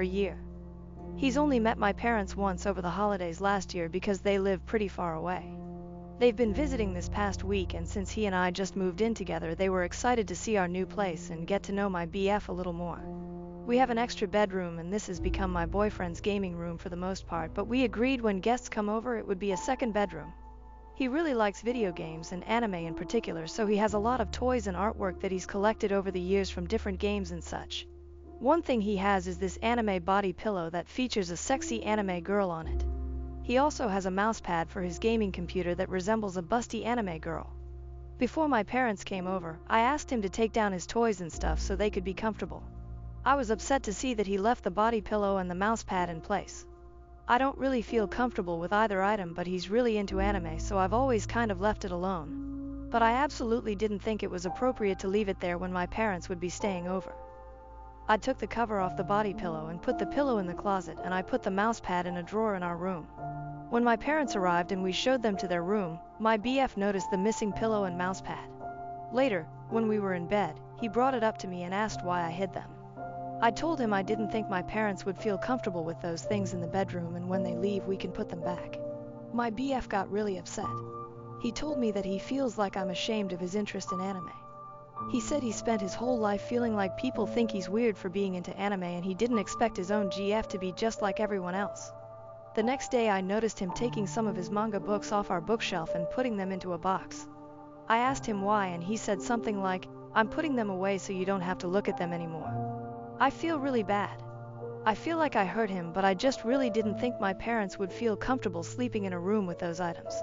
a year. He's only met my parents once over the holidays last year because they live pretty far away. They've been visiting this past week, and since he and I just moved in together, they were excited to see our new place and get to know my BF a little more. We have an extra bedroom, and this has become my boyfriend's gaming room for the most part, but we agreed when guests come over it would be a second bedroom. He really likes video games and anime in particular, so he has a lot of toys and artwork that he's collected over the years from different games and such. One thing he has is this anime body pillow that features a sexy anime girl on it. He also has a mousepad for his gaming computer that resembles a busty anime girl. Before my parents came over, I asked him to take down his toys and stuff so they could be comfortable. I was upset to see that he left the body pillow and the mousepad in place. I don't really feel comfortable with either item, but he's really into anime, so I've always kind of left it alone. But I absolutely didn't think it was appropriate to leave it there when my parents would be staying over. I took the cover off the body pillow and put the pillow in the closet, and I put the mousepad in a drawer in our room. When my parents arrived and we showed them to their room, my BF noticed the missing pillow and mousepad. Later, when we were in bed, he brought it up to me and asked why I hid them. I told him I didn't think my parents would feel comfortable with those things in the bedroom, and when they leave we can put them back. My BF got really upset. He told me that he feels like I'm ashamed of his interest in anime. He said he spent his whole life feeling like people think he's weird for being into anime, and he didn't expect his own GF to be just like everyone else. The next day I noticed him taking some of his manga books off our bookshelf and putting them into a box. I asked him why, and he said something like, "I'm putting them away so you don't have to look at them anymore." I feel really bad. I feel like I hurt him, but I just really didn't think my parents would feel comfortable sleeping in a room with those items.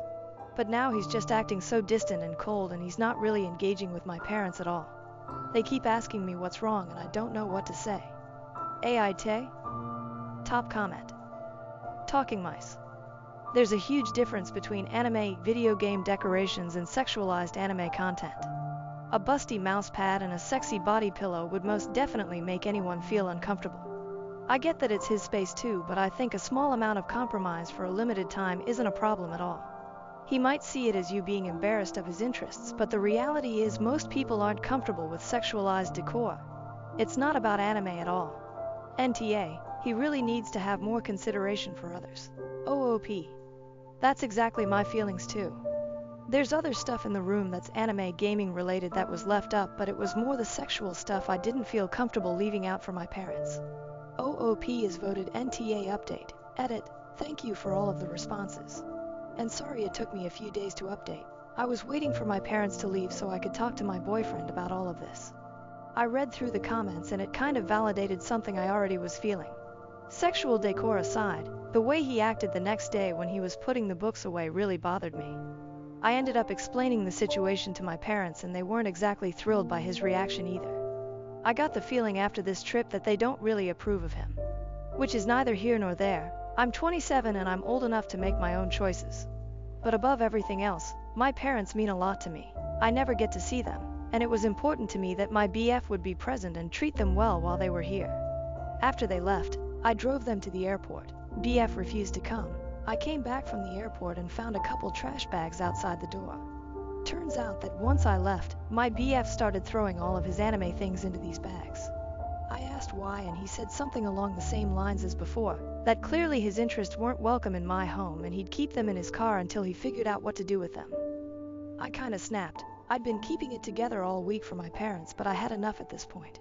But now he's just acting so distant and cold, and he's not really engaging with my parents at all. They keep asking me what's wrong, and I don't know what to say. AITA? Top comment. Talking mice. There's a huge difference between anime, video game decorations, and sexualized anime content. A busty mousepad and a sexy body pillow would most definitely make anyone feel uncomfortable. I get that it's his space too, but I think a small amount of compromise for a limited time isn't a problem at all. He might see it as you being embarrassed of his interests, but the reality is most people aren't comfortable with sexualized decor. It's not about anime at all. NTA, he really needs to have more consideration for others. OOP. That's exactly my feelings too. There's other stuff in the room that's anime gaming related that was left up, but it was more the sexual stuff I didn't feel comfortable leaving out for my parents. OOP is voted NTA update. Edit. Thank you for all of the responses. And sorry it took me a few days to update. I was waiting for my parents to leave so I could talk to my boyfriend about all of this. I read through the comments and it kind of validated something I already was feeling. Sexual decor aside, the way he acted the next day when he was putting the books away really bothered me. I ended up explaining the situation to my parents, and they weren't exactly thrilled by his reaction either. I got the feeling after this trip that they don't really approve of him. Which is neither here nor there. I'm 27 and I'm old enough to make my own choices. But above everything else, my parents mean a lot to me. I never get to see them, and it was important to me that my BF would be present and treat them well while they were here. After they left, I drove them to the airport. BF refused to come. I came back from the airport and found a couple trash bags outside the door. Turns out that once I left, my BF started throwing all of his anime things into these bags. I asked why, and he said something along the same lines as before, that clearly his interests weren't welcome in my home and he'd keep them in his car until he figured out what to do with them. I kinda snapped. I'd been keeping it together all week for my parents, but I had enough at this point.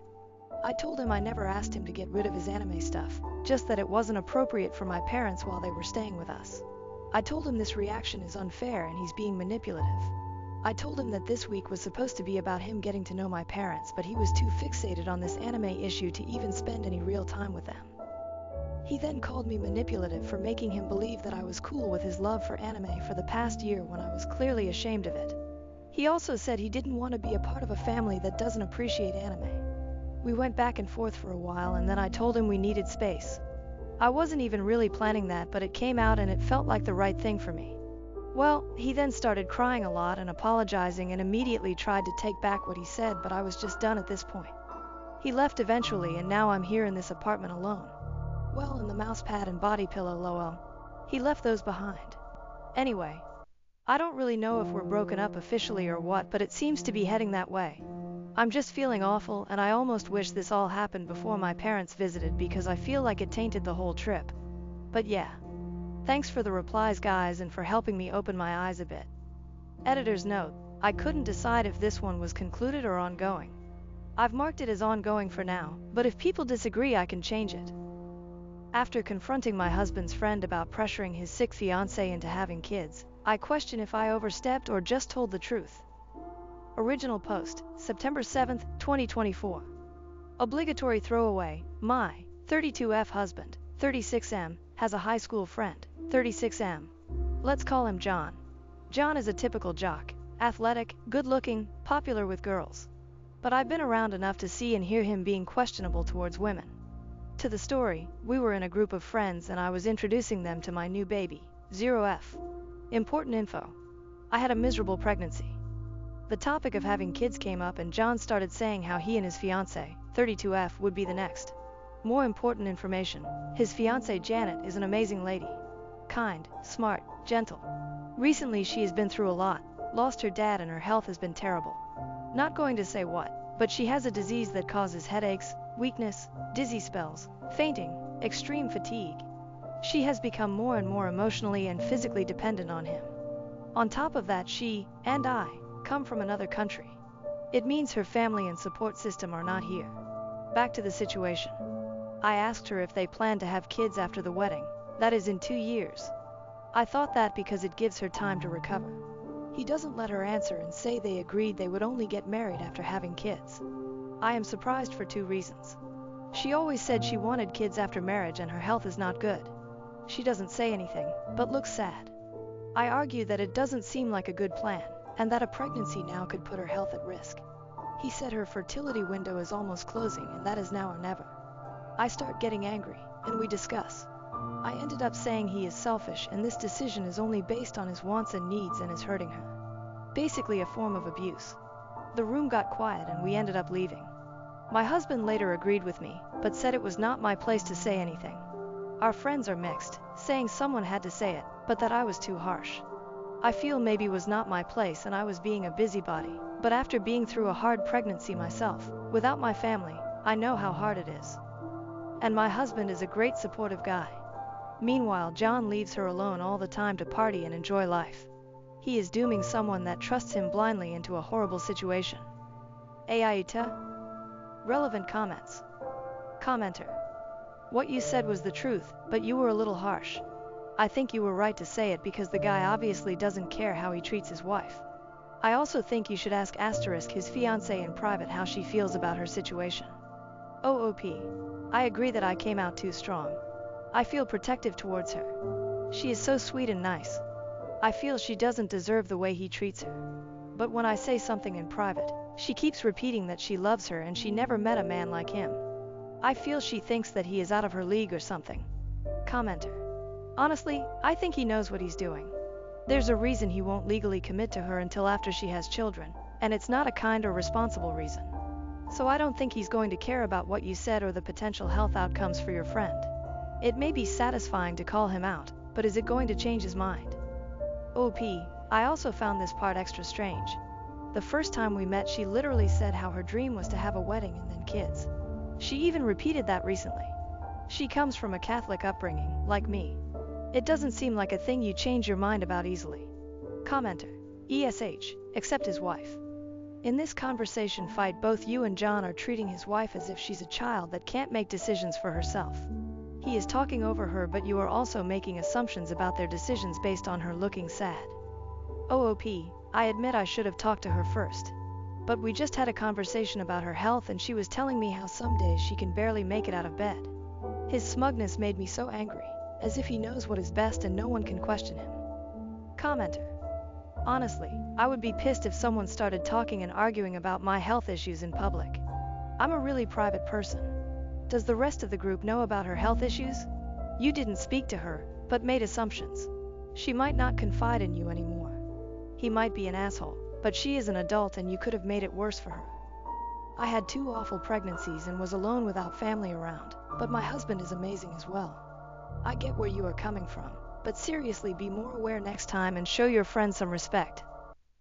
I told him I never asked him to get rid of his anime stuff, just that it wasn't appropriate for my parents while they were staying with us. I told him this reaction is unfair and he's being manipulative. I told him that this week was supposed to be about him getting to know my parents, but he was too fixated on this anime issue to even spend any real time with them. He then called me manipulative for making him believe that I was cool with his love for anime for the past year when I was clearly ashamed of it. He also said he didn't want to be a part of a family that doesn't appreciate anime. We went back and forth for a while, and then I told him we needed space. I wasn't even really planning that, but it came out and it felt like the right thing for me. Well, he then started crying a lot and apologizing and immediately tried to take back what he said, but I was just done at this point. He left eventually, and now I'm here in this apartment alone. Well, and the mousepad and body pillow, lol. He left those behind. Anyway, I don't really know if we're broken up officially or what, but it seems to be heading that way. I'm just feeling awful, and I almost wish this all happened before my parents visited because I feel like it tainted the whole trip. But yeah. Thanks for the replies, guys, and for helping me open my eyes a bit. Editor's note: I couldn't decide if this one was concluded or ongoing. I've marked it as ongoing for now, but if people disagree, I can change it. After confronting my husband's friend about pressuring his sick fiancé into having kids, I question if I overstepped or just told the truth. Original post, September 7, 2024. Obligatory throwaway: my 32F husband, 36M, has a high school friend, 36M. Let's call him John. John is a typical jock, athletic, good-looking, popular with girls. But I've been around enough to see and hear him being questionable towards women. To the story, we were in a group of friends and I was introducing them to my new baby, 0F. Important info: I had a miserable pregnancy. The topic of having kids came up and John started saying how he and his fiancée, 32F, would be the next. More important information: his fiancée Janet is an amazing lady. Kind, smart, gentle. Recently she has been through a lot, lost her dad, and her health has been terrible. Not going to say what, but she has a disease that causes headaches, weakness, dizzy spells, fainting, extreme fatigue. She has become more and more emotionally and physically dependent on him. On top of that, she, and I, come from another country. It means her family and support system are not here. Back to the situation. I asked her if they plan to have kids after the wedding, that is in 2 years. I thought that because it gives her time to recover. He doesn't let her answer and say they agreed they would only get married after having kids. I am surprised for 2 reasons. She always said she wanted kids after marriage and her health is not good. She doesn't say anything, but looks sad. I argue that it doesn't seem like a good plan, and that a pregnancy now could put her health at risk. He said her fertility window is almost closing and that is now or never. I start getting angry, and we discuss. I ended up saying he is selfish and this decision is only based on his wants and needs and is hurting her. Basically a form of abuse. The room got quiet and we ended up leaving. My husband later agreed with me, but said it was not my place to say anything. Our friends are mixed, saying someone had to say it, but that I was too harsh. I feel maybe was not my place and I was being a busybody, but after being through a hard pregnancy myself, without my family, I know how hard it is. And my husband is a great supportive guy. Meanwhile, John leaves her alone all the time to party and enjoy life. He is dooming someone that trusts him blindly into a horrible situation. AITA? Relevant comments. Commenter: what you said was the truth, but you were a little harsh. I think you were right to say it because the guy obviously doesn't care how he treats his wife. I also think you should ask * his fiancée in private how she feels about her situation. OOP. I agree that I came out too strong. I feel protective towards her. She is so sweet and nice. I feel she doesn't deserve the way he treats her. But when I say something in private, she keeps repeating that she loves her and she never met a man like him. I feel she thinks that he is out of her league or something. Commenter: honestly, I think he knows what he's doing. There's a reason he won't legally commit to her until after she has children, and it's not a kind or responsible reason. So I don't think he's going to care about what you said or the potential health outcomes for your friend. It may be satisfying to call him out, but is it going to change his mind? OP. I also found this part extra strange. The first time we met, she literally said how her dream was to have a wedding and then kids. She even repeated that recently. She comes from a Catholic upbringing, like me. It doesn't seem like a thing you change your mind about easily. Commenter: ESH, except his wife. In this conversation fight, both you and John are treating his wife as if she's a child that can't make decisions for herself. He is talking over her, but you are also making assumptions about their decisions based on her looking sad. OOP. I admit I should have talked to her first. But we just had a conversation about her health and she was telling me how some days she can barely make it out of bed. His smugness made me so angry, as if he knows what is best and no one can question him. Commenter: honestly, I would be pissed if someone started talking and arguing about my health issues in public. I'm a really private person. Does the rest of the group know about her health issues? You didn't speak to her, but made assumptions. She might not confide in you anymore. He might be an asshole, but she is an adult and you could have made it worse for her. I had 2 awful pregnancies and was alone without family around, but my husband is amazing as well. I get where you are coming from, but seriously, be more aware next time and show your friends some respect.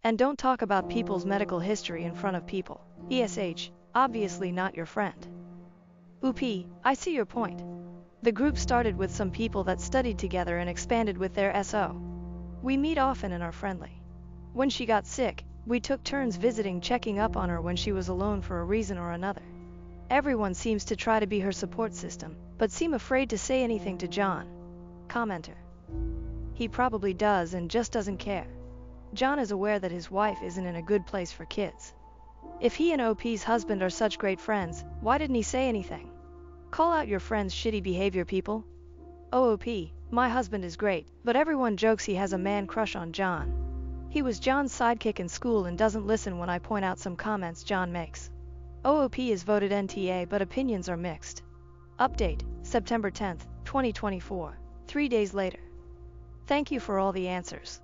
And don't talk about people's medical history in front of people. ESH, obviously not your friend. OP, I see your point. The group started with some people that studied together and expanded with their SO. We meet often and are friendly. When she got sick, we took turns visiting, checking up on her when she was alone for a reason or another. Everyone seems to try to be her support system, but seem afraid to say anything to John. Commenter. He probably does and just doesn't care. John is aware that his wife isn't in a good place for kids. If he and OP's husband are such great friends, why didn't he say anything? Call out your friend's shitty behavior, people. OP, my husband is great, but everyone jokes he has a man crush on John. He was John's sidekick in school and doesn't listen when I point out some comments John makes. OOP is voted NTA, but opinions are mixed. Update, September 10, 2024, 3 days later. Thank you for all the answers.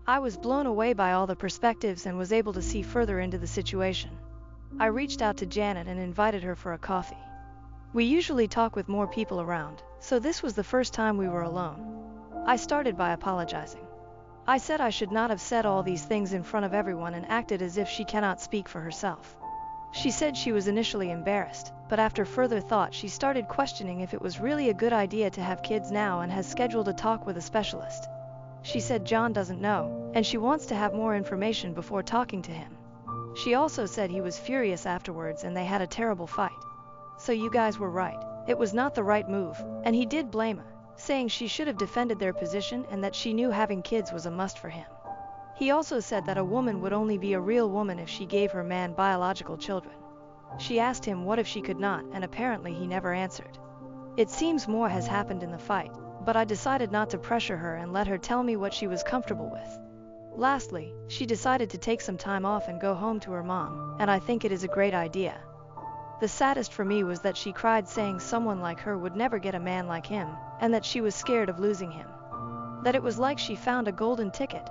I was blown away by all the perspectives and was able to see further into the situation. I reached out to Janet and invited her for a coffee. We usually talk with more people around, so this was the first time we were alone. I started by apologizing. I said I should not have said all these things in front of everyone and acted as if she cannot speak for herself. She said she was initially embarrassed, but after further thought she started questioning if it was really a good idea to have kids now and has scheduled a talk with a specialist. She said John doesn't know, and she wants to have more information before talking to him. She also said he was furious afterwards and they had a terrible fight. So you guys were right, it was not the right move, and he did blame her, saying she should have defended their position and that she knew having kids was a must for him. He also said that a woman would only be a real woman if she gave her man biological children. She asked him what if she could not, and apparently he never answered. It seems more has happened in the fight, but I decided not to pressure her and let her tell me what she was comfortable with. Lastly, she decided to take some time off and go home to her mom, and I think it is a great idea. The saddest for me was that she cried saying someone like her would never get a man like him, and that she was scared of losing him. That it was like she found a golden ticket.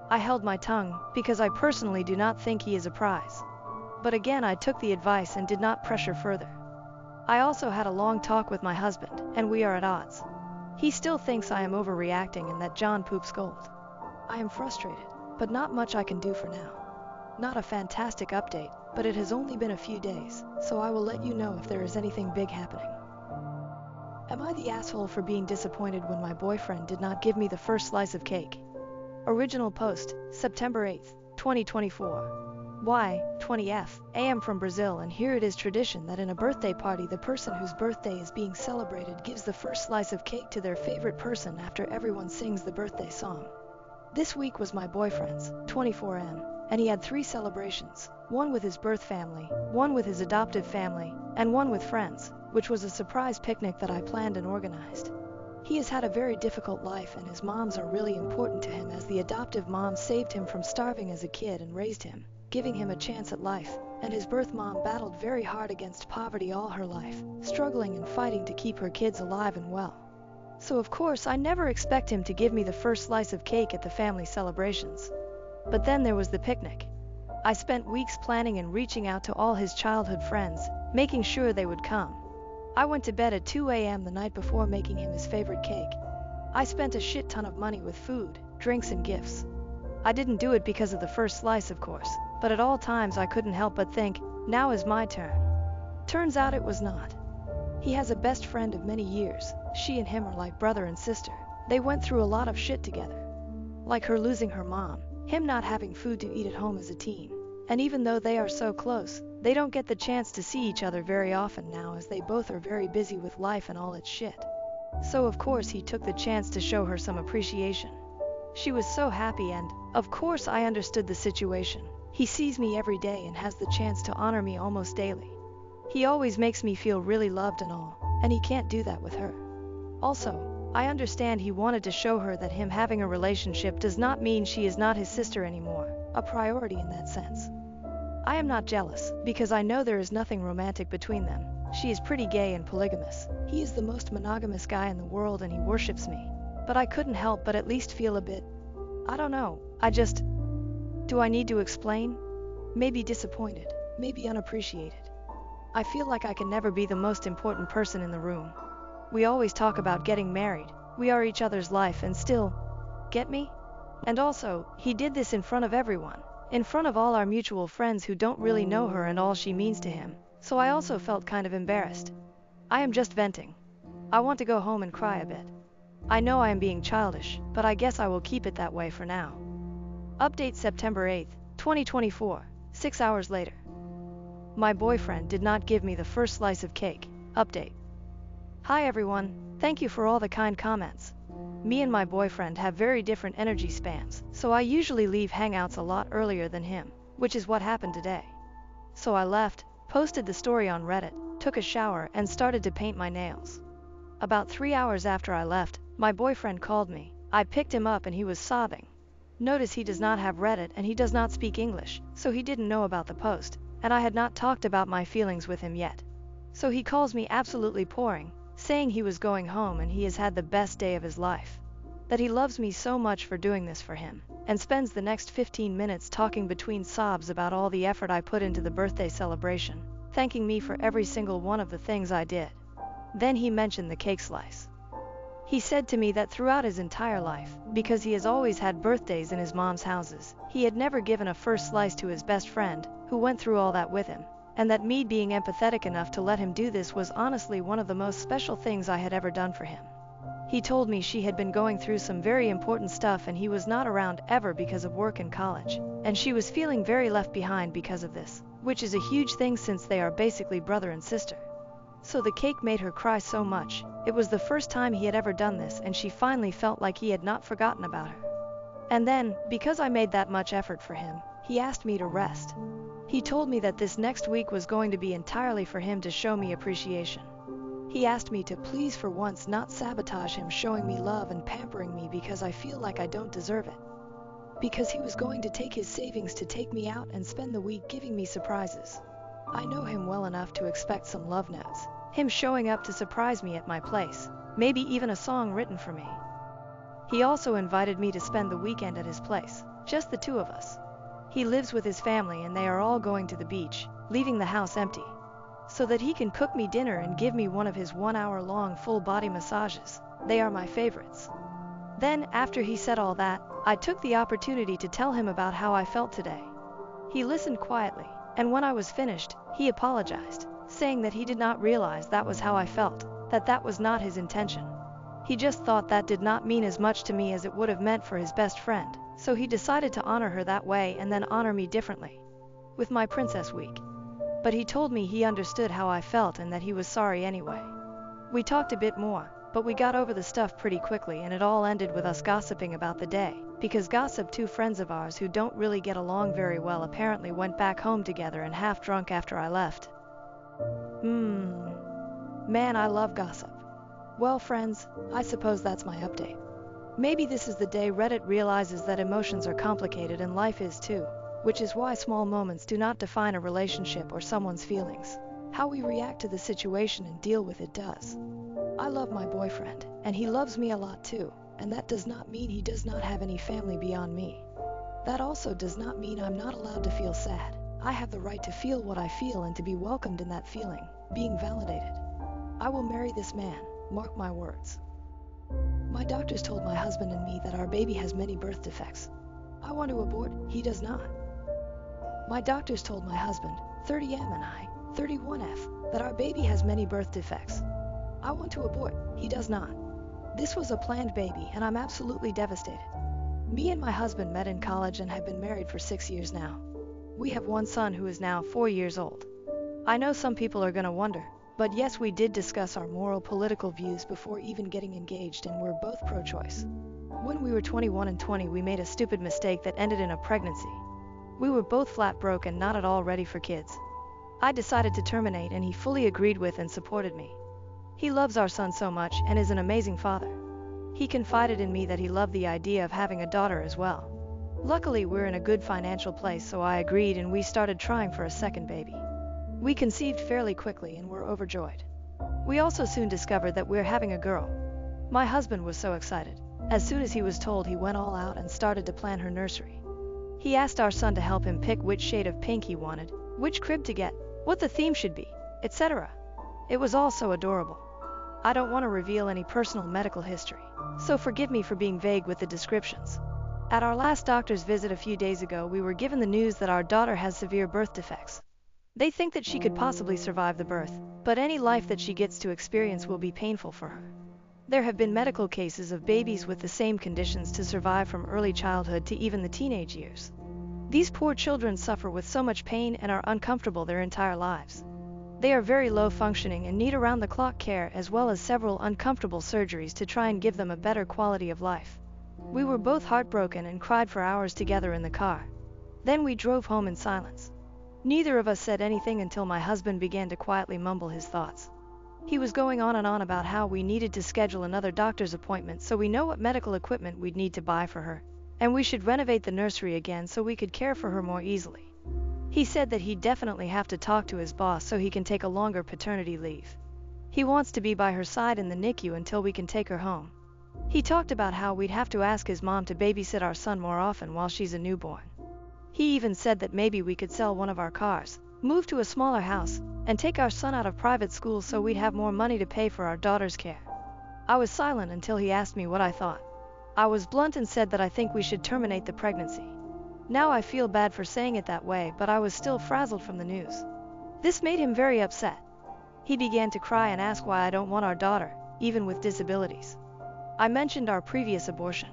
I held my tongue, because I personally do not think he is a prize. But again I took the advice and did not pressure further. I also had a long talk with my husband, and we are at odds. He still thinks I am overreacting and that John poops gold. I am frustrated, but not much I can do for now. Not a fantastic update, but it has only been a few days, so I will let you know if there is anything big happening. Am I the asshole for being disappointed when my boyfriend did not give me the first slice of cake? Original post, September 8, 2024. Why, 20th, I am from Brazil, and here it is tradition that in a birthday party the person whose birthday is being celebrated gives the first slice of cake to their favorite person after everyone sings the birthday song. This week was my boyfriend's, 24M, and he had 3 celebrations, one with his birth family, one with his adoptive family, and one with friends, which was a surprise picnic that I planned and organized. He has had a very difficult life and his moms are really important to him, as the adoptive mom saved him from starving as a kid and raised him, giving him a chance at life, and his birth mom battled very hard against poverty all her life, struggling and fighting to keep her kids alive and well. So of course I never expect him to give me the first slice of cake at the family celebrations. But then there was the picnic. I spent weeks planning and reaching out to all his childhood friends, making sure they would come. I went to bed at 2 a.m. the night before making him his favorite cake. I spent a shit ton of money with food, drinks and gifts. I didn't do it because of the first slice, of course, but at all times I couldn't help but think, now is my turn. Turns out it was not. He has a best friend of many years. She and him are like brother and sister. They went through a lot of shit together. Like her losing her mom, him not having food to eat at home as a teen. And even though they are so close, they don't get the chance to see each other very often now, as they both are very busy with life and all its shit. So of course he took the chance to show her some appreciation. She was so happy, and, of course, I understood the situation. He sees me every day and has the chance to honor me almost daily. He always makes me feel really loved and all, and he can't do that with her. Also, I understand he wanted to show her that him having a relationship does not mean she is not his sister anymore, a priority in that sense. I am not jealous, because I know there is nothing romantic between them. She is pretty gay and polygamous. He is the most monogamous guy in the world and he worships me. But I couldn't help but at least feel a bit, I don't know, do I need to explain? Maybe disappointed, maybe unappreciated. I feel like I can never be the most important person in the room. We always talk about getting married, we are each other's life and still, get me? And also, he did this in front of everyone. in front of all our mutual friends who don't really know her and all she means to him, so I also felt kind of embarrassed. I am just venting. I want to go home and cry a bit. I know I am being childish, but I guess I will keep it that way for now. Update September 8, 2024, 6 hours later. My boyfriend did not give me the first slice of cake. Update. Hi everyone, thank you for all the kind comments. Me and my boyfriend have very different energy spans, so I usually leave hangouts a lot earlier than him, which is what happened today. So I left, posted the story on Reddit, took a shower, and started to paint my nails. About 3 hours after I left, my boyfriend called me. I picked him up and he was sobbing. Notice he does not have Reddit and he does not speak English, so he didn't know about the post, and I had not talked about my feelings with him yet. So he calls me absolutely pouring, saying he was going home and he has had the best day of his life. That he loves me so much for doing this for him, and spends the next 15 minutes talking between sobs about all the effort I put into the birthday celebration, thanking me for every single one of the things I did. Then he mentioned the cake slice. He said to me that throughout his entire life, because he has always had birthdays in his mom's houses, he had never given a first slice to his best friend, who went through all that with him, and that me being empathetic enough to let him do this was honestly one of the most special things I had ever done for him. He told me she had been going through some very important stuff and he was not around ever because of work and college, and she was feeling very left behind because of this, which is a huge thing since they are basically brother and sister. So the cake made her cry so much. It was the first time he had ever done this and she finally felt like he had not forgotten about her. And then, because I made that much effort for him, he asked me to rest. He told me that this next week was going to be entirely for him to show me appreciation. He asked me to please for once not sabotage him showing me love and pampering me because I feel like I don't deserve it. Because he was going to take his savings to take me out and spend the week giving me surprises. I know him well enough to expect some love notes. Him showing up to surprise me at my place, maybe even a song written for me. He also invited me to spend the weekend at his place, just the two of us. He lives with his family and they are all going to the beach, leaving the house empty, so that he can cook me dinner and give me one of his 1-hour-long full-body massages. They are my favorites. Then, after he said all that, I took the opportunity to tell him about how I felt today. He listened quietly, and when I was finished, he apologized, saying that he did not realize that was how I felt, that was not his intention. He just thought that did not mean as much to me as it would have meant for his best friend, so he decided to honor her that way and then honor me differently, with my Princess Week. But he told me he understood how I felt and that he was sorry anyway. We talked a bit more, but we got over the stuff pretty quickly and it all ended with us gossiping about the day, because two friends of ours who don't really get along very well apparently went back home together and half drunk after I left. Man, I love gossip. Well friends, I suppose that's my update. Maybe this is the day Reddit realizes that emotions are complicated and life is too, which is why small moments do not define a relationship or someone's feelings. How we react to the situation and deal with it does. I love my boyfriend, and he loves me a lot too, and that does not mean he does not have any family beyond me. That also does not mean I'm not allowed to feel sad. I have the right to feel what I feel and to be welcomed in that feeling, being validated. I will marry this man, mark my words. My doctors told my husband and me that our baby has many birth defects. I want to abort, he does not. My doctors told my husband, 30M and I, 31F, that our baby has many birth defects. I want to abort, he does not. This was a planned baby and I'm absolutely devastated. Me and my husband met in college and have been married for 6 years now. We have one son who is now 4 years old. I know some people are gonna wonder, but yes, we did discuss our moral political views before even getting engaged and we're both pro-choice. When we were 21 and 20 we made a stupid mistake that ended in a pregnancy. We were both flat broke and not at all ready for kids. I decided to terminate and he fully agreed with and supported me. He loves our son so much and is an amazing father. He confided in me that he loved the idea of having a daughter as well. Luckily we're in a good financial place, so I agreed and we started trying for a second baby. We conceived fairly quickly and were overjoyed. We also soon discovered that we're having a girl. My husband was so excited. As soon as he was told, he went all out and started to plan her nursery. He asked our son to help him pick which shade of pink he wanted, which crib to get, what the theme should be, etc. It was all so adorable. I don't want to reveal any personal medical history, so forgive me for being vague with the descriptions. At our last doctor's visit a few days ago, we were given the news that our daughter has severe birth defects. They think that she could possibly survive the birth, but any life that she gets to experience will be painful for her. There have been medical cases of babies with the same conditions to survive from early childhood to even the teenage years. These poor children suffer with so much pain and are uncomfortable their entire lives. They are very low functioning and need around-the-clock care as well as several uncomfortable surgeries to try and give them a better quality of life. We were both heartbroken and cried for hours together in the car. Then we drove home in silence. Neither of us said anything until my husband began to quietly mumble his thoughts. He was going on and on about how we needed to schedule another doctor's appointment so we know what medical equipment we'd need to buy for her, and we should renovate the nursery again so we could care for her more easily. He said that he'd definitely have to talk to his boss so he can take a longer paternity leave. He wants to be by her side in the NICU until we can take her home. He talked about how we'd have to ask his mom to babysit our son more often while she's a newborn. He even said that maybe we could sell one of our cars, move to a smaller house, and take our son out of private school so we'd have more money to pay for our daughter's care. I was silent until he asked me what I thought. I was blunt and said that I think we should terminate the pregnancy. Now I feel bad for saying it that way, but I was still frazzled from the news. This made him very upset. He began to cry and ask why I don't want our daughter, even with disabilities. I mentioned our previous abortion.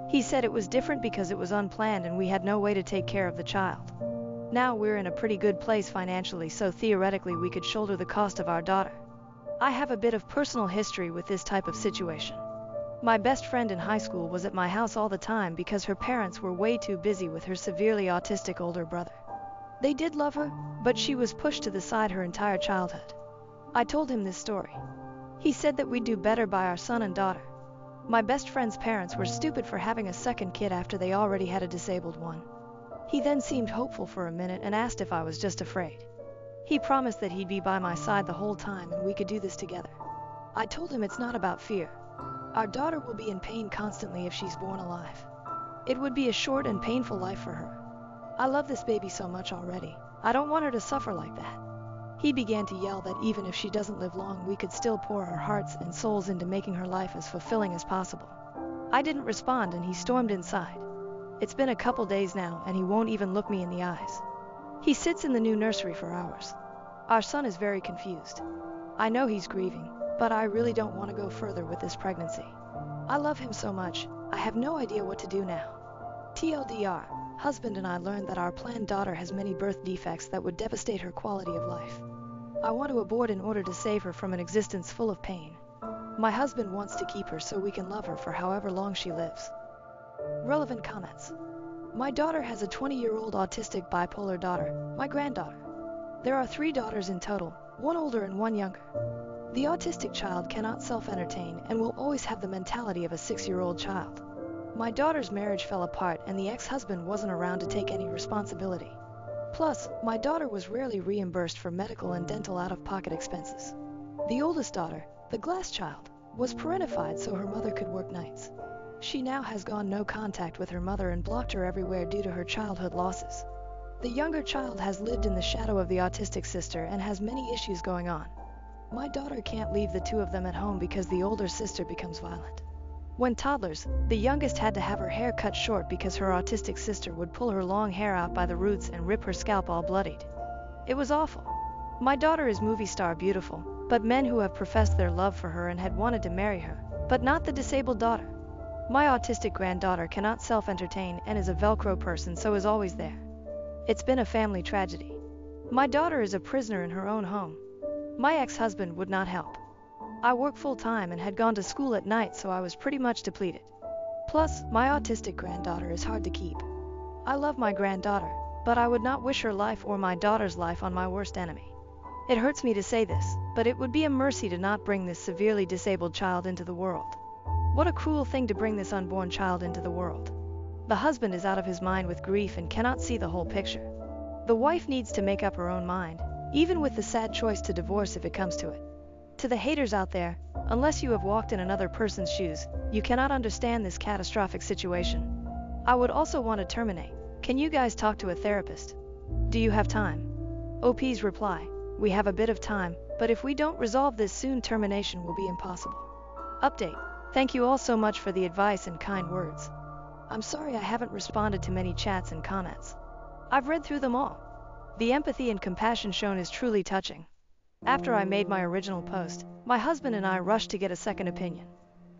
He said it was different because it was unplanned and we had no way to take care of the child. Now we're in a pretty good place financially, so theoretically we could shoulder the cost of our daughter. I have a bit of personal history with this type of situation. My best friend in high school was at my house all the time because her parents were way too busy with her severely autistic older brother. They did love her, but she was pushed to the side her entire childhood. I told him this story. He said that we'd do better by our son and daughter. My best friend's parents were stupid for having a second kid after they already had a disabled one. He then seemed hopeful for a minute and asked if I was just afraid. He promised that he'd be by my side the whole time and we could do this together. I told him it's not about fear. Our daughter will be in pain constantly if she's born alive. It would be a short and painful life for her. I love this baby so much already. I don't want her to suffer like that. He began to yell that even if she doesn't live long, we could still pour our hearts and souls into making her life as fulfilling as possible. I didn't respond and he stormed inside. It's been a couple days now and he won't even look me in the eyes. He sits in the new nursery for hours. Our son is very confused. I know he's grieving, but I really don't want to go further with this pregnancy. I love him so much, I have no idea what to do now. TLDR, husband and I learned that our planned daughter has many birth defects that would devastate her quality of life. I want to abort in order to save her from an existence full of pain. My husband wants to keep her so we can love her for however long she lives. Relevant comments. My daughter has a 20-year-old autistic bipolar daughter, my granddaughter. There are 3 daughters in total, one older and one younger. The autistic child cannot self-entertain and will always have the mentality of a 6-year-old child. My daughter's marriage fell apart and the ex-husband wasn't around to take any responsibility. Plus, my daughter was rarely reimbursed for medical and dental out-of-pocket expenses. The oldest daughter, the glass child, was parentified so her mother could work nights. She now has gone no contact with her mother and blocked her everywhere due to her childhood losses. The younger child has lived in the shadow of the autistic sister and has many issues going on. My daughter can't leave the 2 of them at home because the older sister becomes violent. When toddlers, the youngest had to have her hair cut short because her autistic sister would pull her long hair out by the roots and rip her scalp all bloodied. It was awful. My daughter is movie star beautiful, but men who have professed their love for her and had wanted to marry her, but not the disabled daughter. My autistic granddaughter cannot self-entertain and is a Velcro person, so is always there. It's been a family tragedy. My daughter is a prisoner in her own home. My ex-husband would not help. I work full-time and had gone to school at night, so I was pretty much depleted. Plus, my autistic granddaughter is hard to keep. I love my granddaughter, but I would not wish her life or my daughter's life on my worst enemy. It hurts me to say this, but it would be a mercy to not bring this severely disabled child into the world. What a cruel thing to bring this unborn child into the world. The husband is out of his mind with grief and cannot see the whole picture. The wife needs to make up her own mind, even with the sad choice to divorce if it comes to it. To the haters out there, unless you have walked in another person's shoes, you cannot understand this catastrophic situation. I would also want to terminate. Can you guys talk to a therapist? Do you have time? OP's reply: we have a bit of time, but if we don't resolve this soon, termination will be impossible. Update: thank you all so much for the advice and kind words. I'm sorry I haven't responded to many chats and comments. I've read through them all. The empathy and compassion shown is truly touching. After I made my original post, my husband and I rushed to get a second opinion.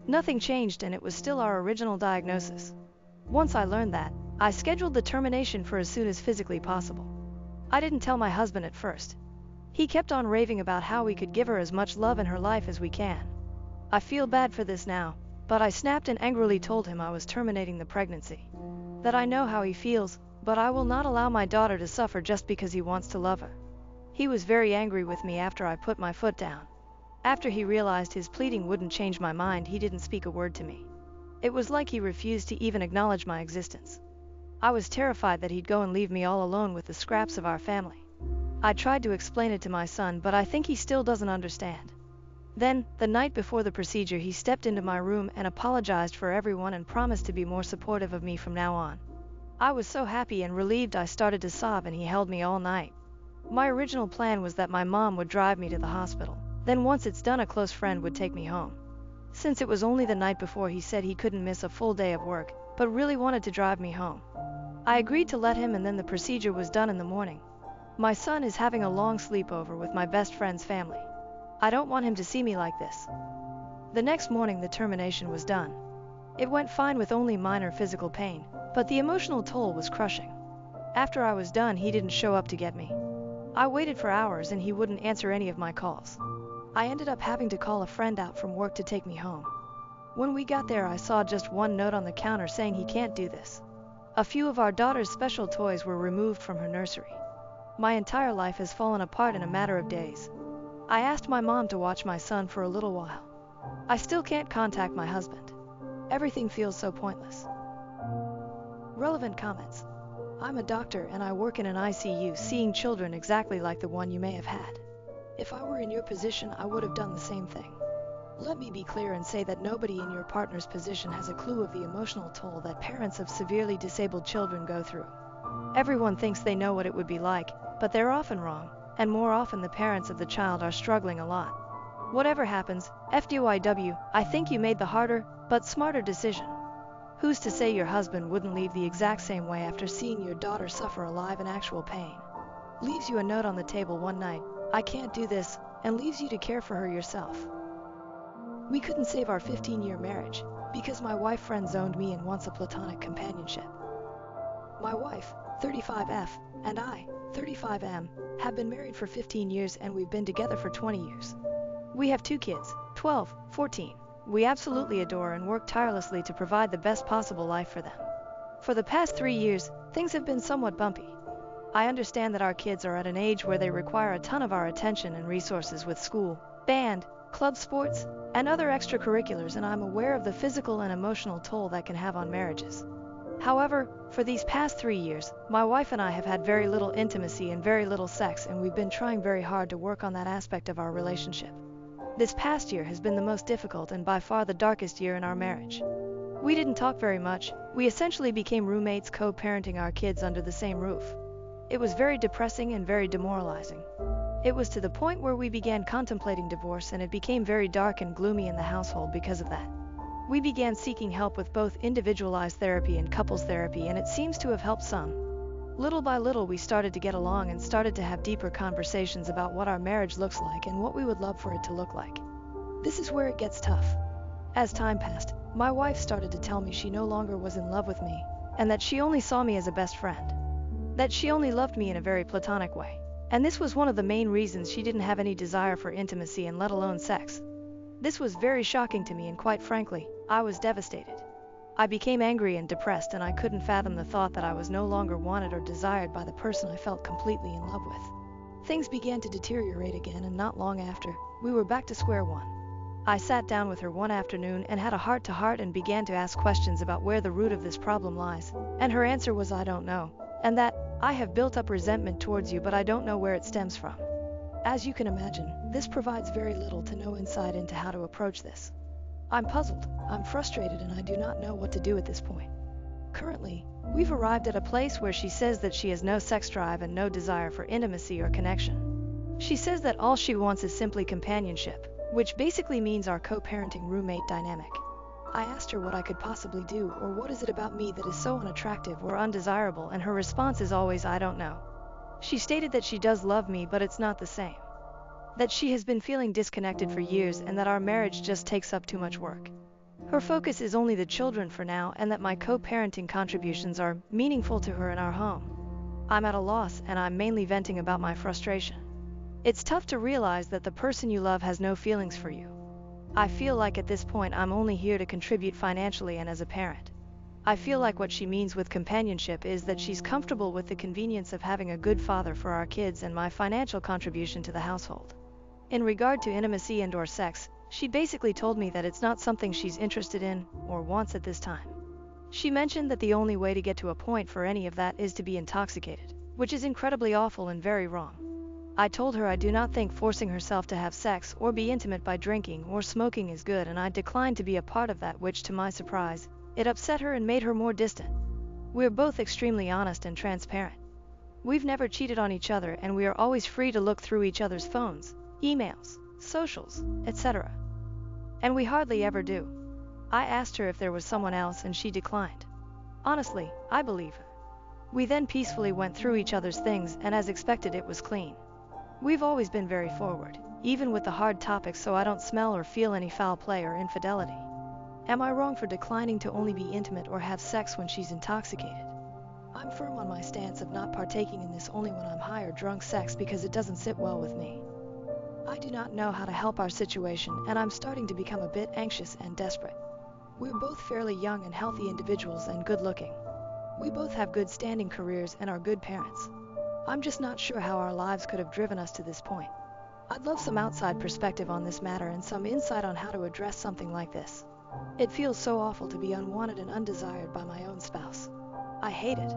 Nothing changed and it was still our original diagnosis. Once I learned that, I scheduled the termination for as soon as physically possible. I didn't tell my husband at first. He kept on raving about how we could give her as much love in her life as we can. I feel bad for this now, but I snapped and angrily told him I was terminating the pregnancy. That I know how he feels, but I will not allow my daughter to suffer just because he wants to love her. He was very angry with me after I put my foot down. After he realized his pleading wouldn't change my mind, he didn't speak a word to me. It was like he refused to even acknowledge my existence. I was terrified that he'd go and leave me all alone with the scraps of our family. I tried to explain it to my son, but I think he still doesn't understand. Then, the night before the procedure, he stepped into my room and apologized for everyone and promised to be more supportive of me from now on. I was so happy and relieved I started to sob and he held me all night. My original plan was that my mom would drive me to the hospital. Then once it's done, a close friend would take me home. Since it was only the night before, he said he couldn't miss a full day of work, but really wanted to drive me home. I agreed to let him, and then the procedure was done in the morning. My son is having a long sleepover with my best friend's family. I don't want him to see me like this. The next morning the termination was done. It went fine with only minor physical pain, but the emotional toll was crushing. After I was done, he didn't show up to get me. I waited for hours and he wouldn't answer any of my calls. I ended up having to call a friend out from work to take me home. When we got there, I saw just one note on the counter saying he can't do this. A few of our daughter's special toys were removed from her nursery. My entire life has fallen apart in a matter of days. I asked my mom to watch my son for a little while. I still can't contact my husband. Everything feels so pointless. Relevant comments. I'm a doctor and I work in an ICU seeing children exactly like the one you may have had. If I were in your position, I would have done the same thing. Let me be clear and say that nobody in your partner's position has a clue of the emotional toll that parents of severely disabled children go through. Everyone thinks they know what it would be like, but they're often wrong, and more often the parents of the child are struggling a lot. Whatever happens, FYW, I think you made the harder, but smarter decision. Who's to say your husband wouldn't leave the exact same way after seeing your daughter suffer alive in actual pain? Leaves you a note on the table one night, I can't do this, and leaves you to care for her yourself. We couldn't save our 15-year marriage, because my wife friend-zoned me and wants a platonic companionship. My wife, 35F, and I, 35M, have been married for 15 years and we've been together for 20 years. We have 2 kids, 12, 14. We absolutely adore and work tirelessly to provide the best possible life for them. For the past 3 years, things have been somewhat bumpy. I understand that our kids are at an age where they require a ton of our attention and resources with school, band, club sports, and other extracurriculars, and I'm aware of the physical and emotional toll that can have on marriages. However, for these past 3 years, my wife and I have had very little intimacy and very little sex, and we've been trying very hard to work on that aspect of our relationship. This past year has been the most difficult and by far the darkest year in our marriage. We didn't talk very much. We essentially became roommates, co-parenting our kids under the same roof. It was very depressing and very demoralizing. It was to the point where we began contemplating divorce, and it became very dark and gloomy in the household because of that. We began seeking help with both individualized therapy and couples therapy, and it seems to have helped some. Little by little we started to get along and started to have deeper conversations about what our marriage looks like and what we would love for it to look like. This is where it gets tough. As time passed, my wife started to tell me she no longer was in love with me, and that she only saw me as a best friend. That she only loved me in a very platonic way. And this was one of the main reasons she didn't have any desire for intimacy and let alone sex. This was very shocking to me, and quite frankly, I was devastated. I became angry and depressed, and I couldn't fathom the thought that I was no longer wanted or desired by the person I felt completely in love with. Things began to deteriorate again, and not long after, we were back to square one. I sat down with her one afternoon and had a heart-to-heart and began to ask questions about where the root of this problem lies, and her answer was, I don't know, and that, I have built up resentment towards you, but I don't know where it stems from. As you can imagine, this provides very little to no insight into how to approach this. I'm puzzled, I'm frustrated, and I do not know what to do at this point. Currently, we've arrived at a place where she says that she has no sex drive and no desire for intimacy or connection. She says that all she wants is simply companionship, which basically means our co-parenting roommate dynamic. I asked her what I could possibly do, or what is it about me that is so unattractive or undesirable, and her response is always, "I don't know." She stated that she does love me, but it's not the same. That she has been feeling disconnected for years and that our marriage just takes up too much work. Her focus is only the children for now, and that my co-parenting contributions are meaningful to her in our home. I'm at a loss, and I'm mainly venting about my frustration. It's tough to realize that the person you love has no feelings for you. I feel like at this point I'm only here to contribute financially and as a parent. I feel like what she means with companionship is that she's comfortable with the convenience of having a good father for our kids and my financial contribution to the household. In regard to intimacy and/or sex, she basically told me that it's not something she's interested in or wants at this time. She mentioned that the only way to get to a point for any of that is to be intoxicated, which is incredibly awful and very wrong. I told her I do not think forcing herself to have sex or be intimate by drinking or smoking is good, and I declined to be a part of that, which, to my surprise, it upset her and made her more distant. We're both extremely honest and transparent. We've never cheated on each other, and we are always free to look through each other's phones, emails, socials, etc. And we hardly ever do. I asked her if there was someone else, and she declined. Honestly, I believe her. We then peacefully went through each other's things, and as expected, it was clean. We've always been very forward, even with the hard topics, so I don't smell or feel any foul play or infidelity. Am I wrong for declining to only be intimate or have sex when she's intoxicated? I'm firm on my stance of not partaking in this only when I'm high or drunk sex, because it doesn't sit well with me. I do not know how to help our situation, and I'm starting to become a bit anxious and desperate. We're both fairly young and healthy individuals and good looking. We both have good standing careers and are good parents. I'm just not sure how our lives could have driven us to this point. I'd love some outside perspective on this matter and some insight on how to address something like this. It feels so awful to be unwanted and undesired by my own spouse. I hate it.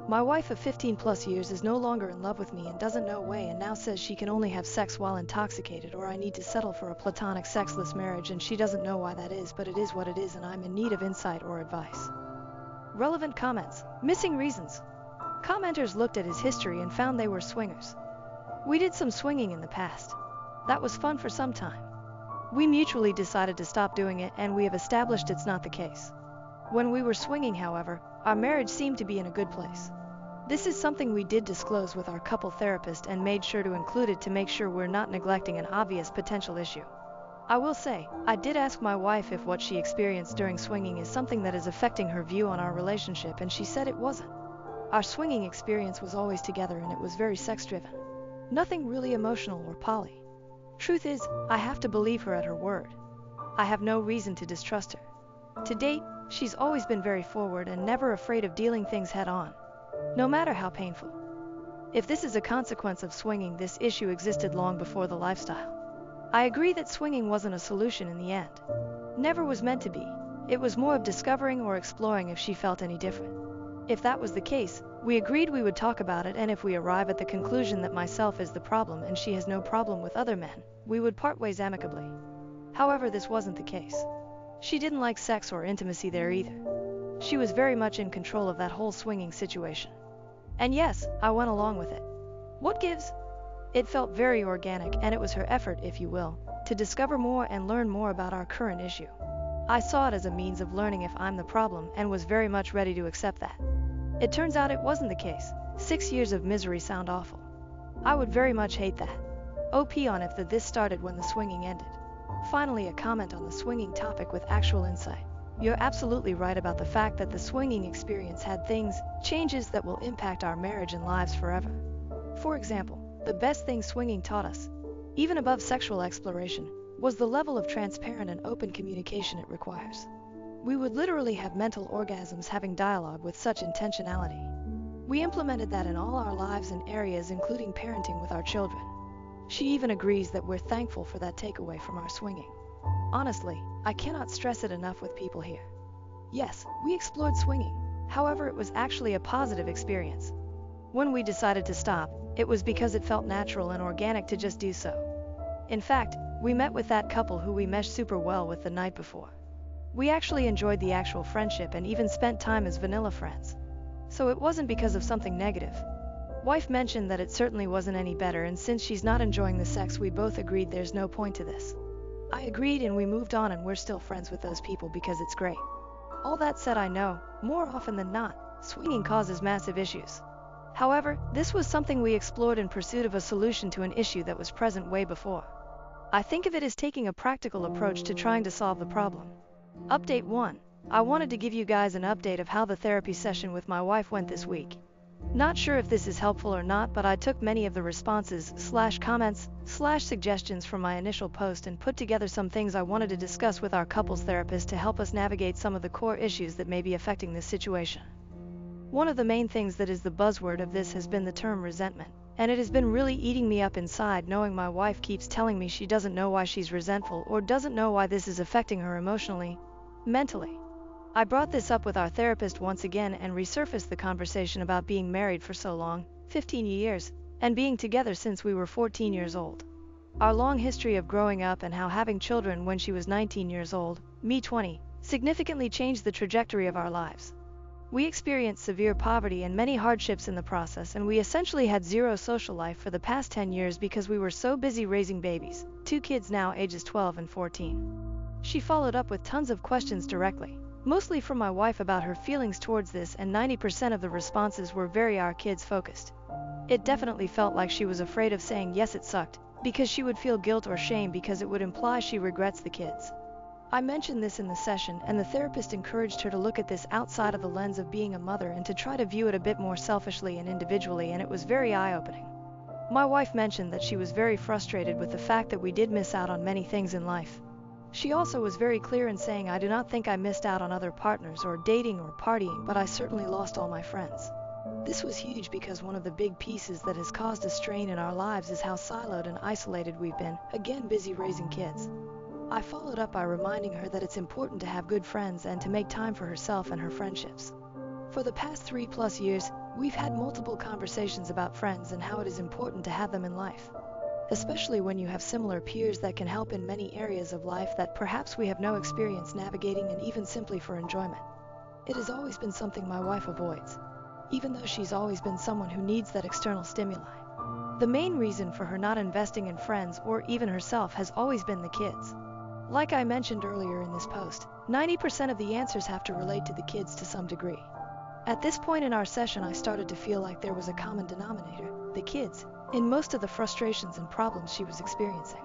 My wife of 15 plus years is no longer in love with me and doesn't know way, and now says she can only have sex while intoxicated, or I need to settle for a platonic sexless marriage, and she doesn't know why that is, but it is what it is, and I'm in need of insight or advice. Relevant comments. Missing reasons. Commenters looked at his history and found they were swingers. We did some swinging in the past. That was fun for some time. We mutually decided to stop doing it, and we have established it's not the case. When we were swinging, however, our marriage seemed to be in a good place. This is something we did disclose with our couple therapist and made sure to include it to make sure we're not neglecting an obvious potential issue. I will say, I did ask my wife if what she experienced during swinging is something that is affecting her view on our relationship, and she said it wasn't. Our swinging experience was always together, and it was very sex-driven. Nothing really emotional or poly. Truth is, I have to believe her at her word. I have no reason to distrust her. To date, she's always been very forward and never afraid of dealing things head-on, no matter how painful. If this is a consequence of swinging, this issue existed long before the lifestyle. I agree that swinging wasn't a solution in the end. Never was meant to be. It was more of discovering or exploring if she felt any different. If that was the case, we agreed we would talk about it, and if we arrive at the conclusion that myself is the problem and she has no problem with other men, we would part ways amicably. However, this wasn't the case. She didn't like sex or intimacy there either. She was very much in control of that whole swinging situation. And yes, I went along with it. What gives? It felt very organic, and it was her effort, if you will, to discover more and learn more about our current issue. I saw it as a means of learning if I'm the problem, and was very much ready to accept that. It turns out it wasn't the case. 6 years of misery sound awful. I would very much hate that. OP on if this started when the swinging ended. Finally, a comment on the swinging topic with actual insight. You're absolutely right about the fact that the swinging experience had changes that will impact our marriage and lives forever. For example, the best thing swinging taught us, even above sexual exploration, was the level of transparent and open communication it requires. We would literally have mental orgasms having dialogue with such intentionality. We implemented that in all our lives and areas, including parenting with our children. She even agrees that we're thankful for that takeaway from our swinging. Honestly, I cannot stress it enough with people here. Yes, we explored swinging. However, it was actually a positive experience. When we decided to stop, it was because it felt natural and organic to just do so. In fact, we met with that couple who we meshed super well with the night before. We actually enjoyed the actual friendship and even spent time as vanilla friends. So it wasn't because of something negative. Wife mentioned that it certainly wasn't any better, and since she's not enjoying the sex, we both agreed there's no point to this. I agreed and we moved on, and we're still friends with those people because it's great. All that said, I know, more often than not, swinging causes massive issues. However, this was something we explored in pursuit of a solution to an issue that was present way before. I think of it as taking a practical approach to trying to solve the problem. Update 1. I wanted to give you guys an update of how the therapy session with my wife went this week. Not sure if this is helpful or not, but I took many of the responses/comments/suggestions from my initial post and put together some things I wanted to discuss with our couples therapist to help us navigate some of the core issues that may be affecting this situation. One of the main things that is the buzzword of this has been the term resentment, and it has been really eating me up inside knowing my wife keeps telling me she doesn't know why she's resentful or doesn't know why this is affecting her emotionally, mentally. I brought this up with our therapist once again and resurfaced the conversation about being married for so long, 15 years, and being together since we were 14 years old. Our long history of growing up and how having children when she was 19 years old, me 20, significantly changed the trajectory of our lives. We experienced severe poverty and many hardships in the process, and we essentially had zero social life for the past 10 years because we were so busy raising babies, 2 kids now ages 12 and 14. She followed up with tons of questions directly, mostly from my wife about her feelings towards this, and 90% of the responses were very our kids focused. It definitely felt like she was afraid of saying yes it sucked, because she would feel guilt or shame because it would imply she regrets the kids. I mentioned this in the session, and the therapist encouraged her to look at this outside of the lens of being a mother and to try to view it a bit more selfishly and individually, and it was very eye-opening. My wife mentioned that she was very frustrated with the fact that we did miss out on many things in life. She also was very clear in saying, I do not think I missed out on other partners or dating or partying, but I certainly lost all my friends. This was huge because one of the big pieces that has caused a strain in our lives is how siloed and isolated we've been, again busy raising kids. I followed up by reminding her that it's important to have good friends and to make time for herself and her friendships. For the past 3+ years, we've had multiple conversations about friends and how it is important to have them in life, especially when you have similar peers that can help in many areas of life that perhaps we have no experience navigating, and even simply for enjoyment. It has always been something my wife avoids, even though she's always been someone who needs that external stimuli. The main reason for her not investing in friends or even herself has always been the kids. Like I mentioned earlier in this post, 90% of the answers have to relate to the kids to some degree. At this point in our session, I started to feel like there was a common denominator, the kids, in most of the frustrations and problems she was experiencing.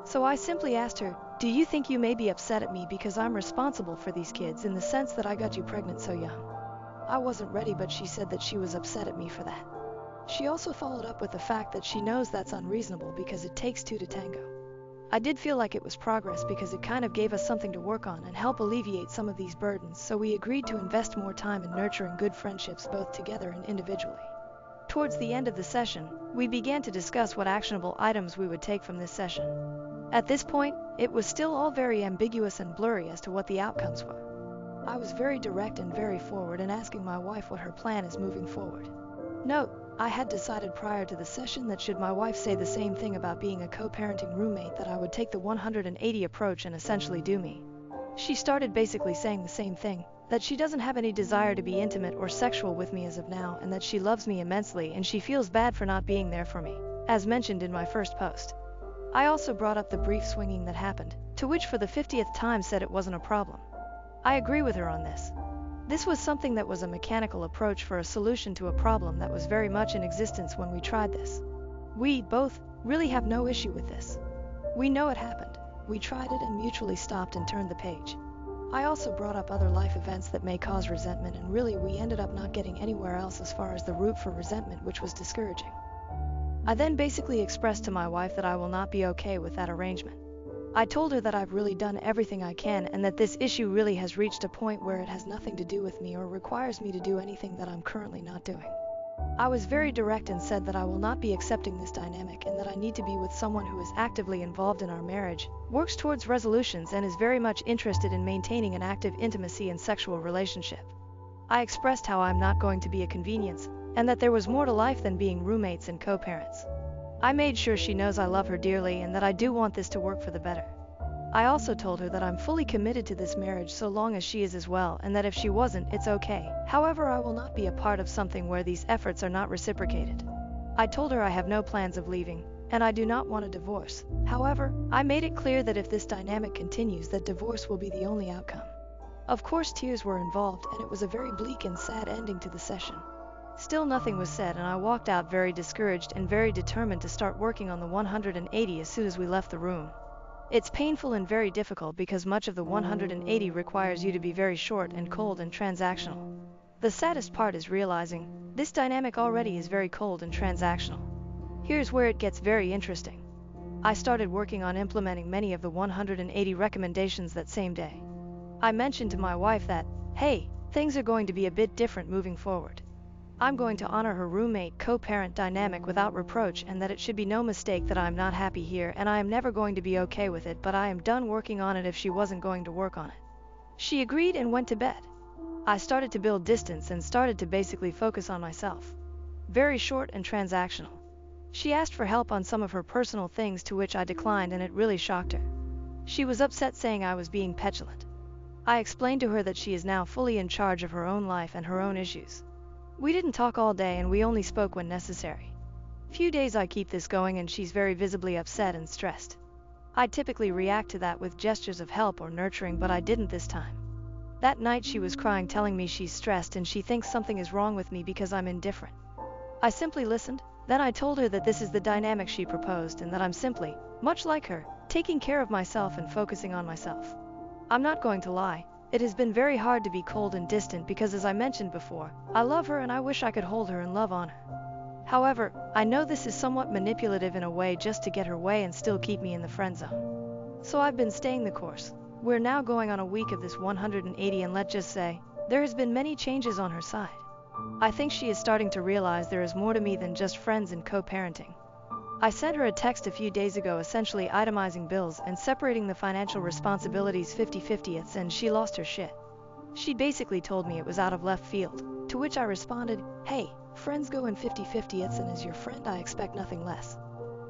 So I simply asked her, do you think you may be upset at me because I'm responsible for these kids in the sense that I got you pregnant so young? I wasn't ready, but she said that she was upset at me for that. She also followed up with the fact that she knows that's unreasonable because it takes 2 to tango. I did feel like it was progress because it kind of gave us something to work on and help alleviate some of these burdens, so we agreed to invest more time in nurturing good friendships both together and individually. Towards the end of the session, we began to discuss what actionable items we would take from this session. At this point, it was still all very ambiguous and blurry as to what the outcomes were. I was very direct and very forward in asking my wife what her plan is moving forward. Note, I had decided prior to the session that should my wife say the same thing about being a co-parenting roommate, that I would take the 180 approach and essentially do me. She started basically saying the same thing, that she doesn't have any desire to be intimate or sexual with me as of now, and that she loves me immensely and she feels bad for not being there for me, as mentioned in my first post. I also brought up the brief swinging that happened, to which for the 50th time said it wasn't a problem. I agree with her on this. This was something that was a mechanical approach for a solution to a problem that was very much in existence when we tried this. We both really have no issue with this. We know it happened. We tried it and mutually stopped and turned the page. I also brought up other life events that may cause resentment, and really we ended up not getting anywhere else as far as the root for resentment, which was discouraging. I then basically expressed to my wife that I will not be okay with that arrangement. I told her that I've really done everything I can and that this issue really has reached a point where it has nothing to do with me or requires me to do anything that I'm currently not doing. I was very direct and said that I will not be accepting this dynamic and that I need to be with someone who is actively involved in our marriage, works towards resolutions, and is very much interested in maintaining an active intimacy and sexual relationship. I expressed how I'm not going to be a convenience and that there was more to life than being roommates and co-parents. I made sure she knows I love her dearly and that I do want this to work for the better. I also told her that I'm fully committed to this marriage so long as she is as well, and that if she wasn't, it's okay. However, I will not be a part of something where these efforts are not reciprocated. I told her I have no plans of leaving, and I do not want a divorce. However, I made it clear that if this dynamic continues, that divorce will be the only outcome. Of course, tears were involved, and it was a very bleak and sad ending to the session. Still, nothing was said, and I walked out very discouraged and very determined to start working on the 180 as soon as we left the room. It's painful and very difficult because much of the 180 requires you to be very short and cold and transactional. The saddest part is realizing this dynamic already is very cold and transactional. Here's where it gets very interesting. I started working on implementing many of the 180 recommendations that same day. I mentioned to my wife that, hey, things are going to be a bit different moving forward. I'm going to honor her roommate co-parent dynamic without reproach, and that it should be no mistake that I'm not happy here and I am never going to be okay with it, but I am done working on it if she wasn't going to work on it. She agreed and went to bed. I started to build distance and started to basically focus on myself. Very short and transactional. She asked for help on some of her personal things, to which I declined, and it really shocked her. She was upset, saying I was being petulant. I explained to her that she is now fully in charge of her own life and her own issues. We didn't talk all day and we only spoke when necessary. Few days I keep this going and she's very visibly upset and stressed. I typically react to that with gestures of help or nurturing, but I didn't this time. That night she was crying, telling me she's stressed and she thinks something is wrong with me because I'm indifferent. I simply listened. Then I told her that this is the dynamic she proposed and that I'm simply, much like her, taking care of myself and focusing on myself. I'm not going to lie. It has been very hard to be cold and distant because, as I mentioned before, I love her and I wish I could hold her and love on her. However, I know this is somewhat manipulative in a way, just to get her way and still keep me in the friend zone. So I've been staying the course. We're now going on a week of this 180, and let's just say, there has been many changes on her side. I think she is starting to realize there is more to me than just friends and co-parenting. I sent her a text a few days ago essentially itemizing bills and separating the financial responsibilities 50-50, and she lost her shit. She basically told me it was out of left field, to which I responded, hey, friends go in 50-50, and as your friend I expect nothing less.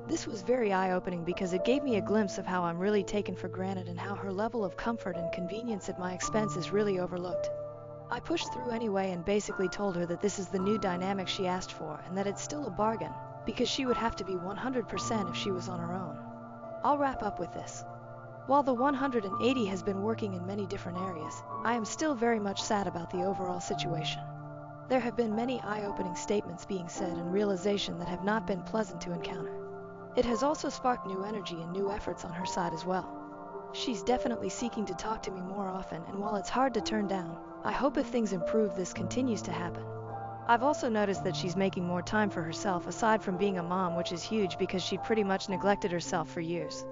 This was very eye-opening because it gave me a glimpse of how I'm really taken for granted and how her level of comfort and convenience at my expense is really overlooked. I pushed through anyway and basically told her that this is the new dynamic she asked for and that it's still a bargain, because she would have to be 100% if she was on her own. I'll wrap up with this. While the 180 has been working in many different areas, I am still very much sad about the overall situation. There have been many eye-opening statements being said and realization that have not been pleasant to encounter. It has also sparked new energy and new efforts on her side as well. She's definitely seeking to talk to me more often, and while it's hard to turn down, I hope if things improve this continues to happen. I've also noticed that she's making more time for herself aside from being a mom, which is huge because she pretty much neglected herself for years.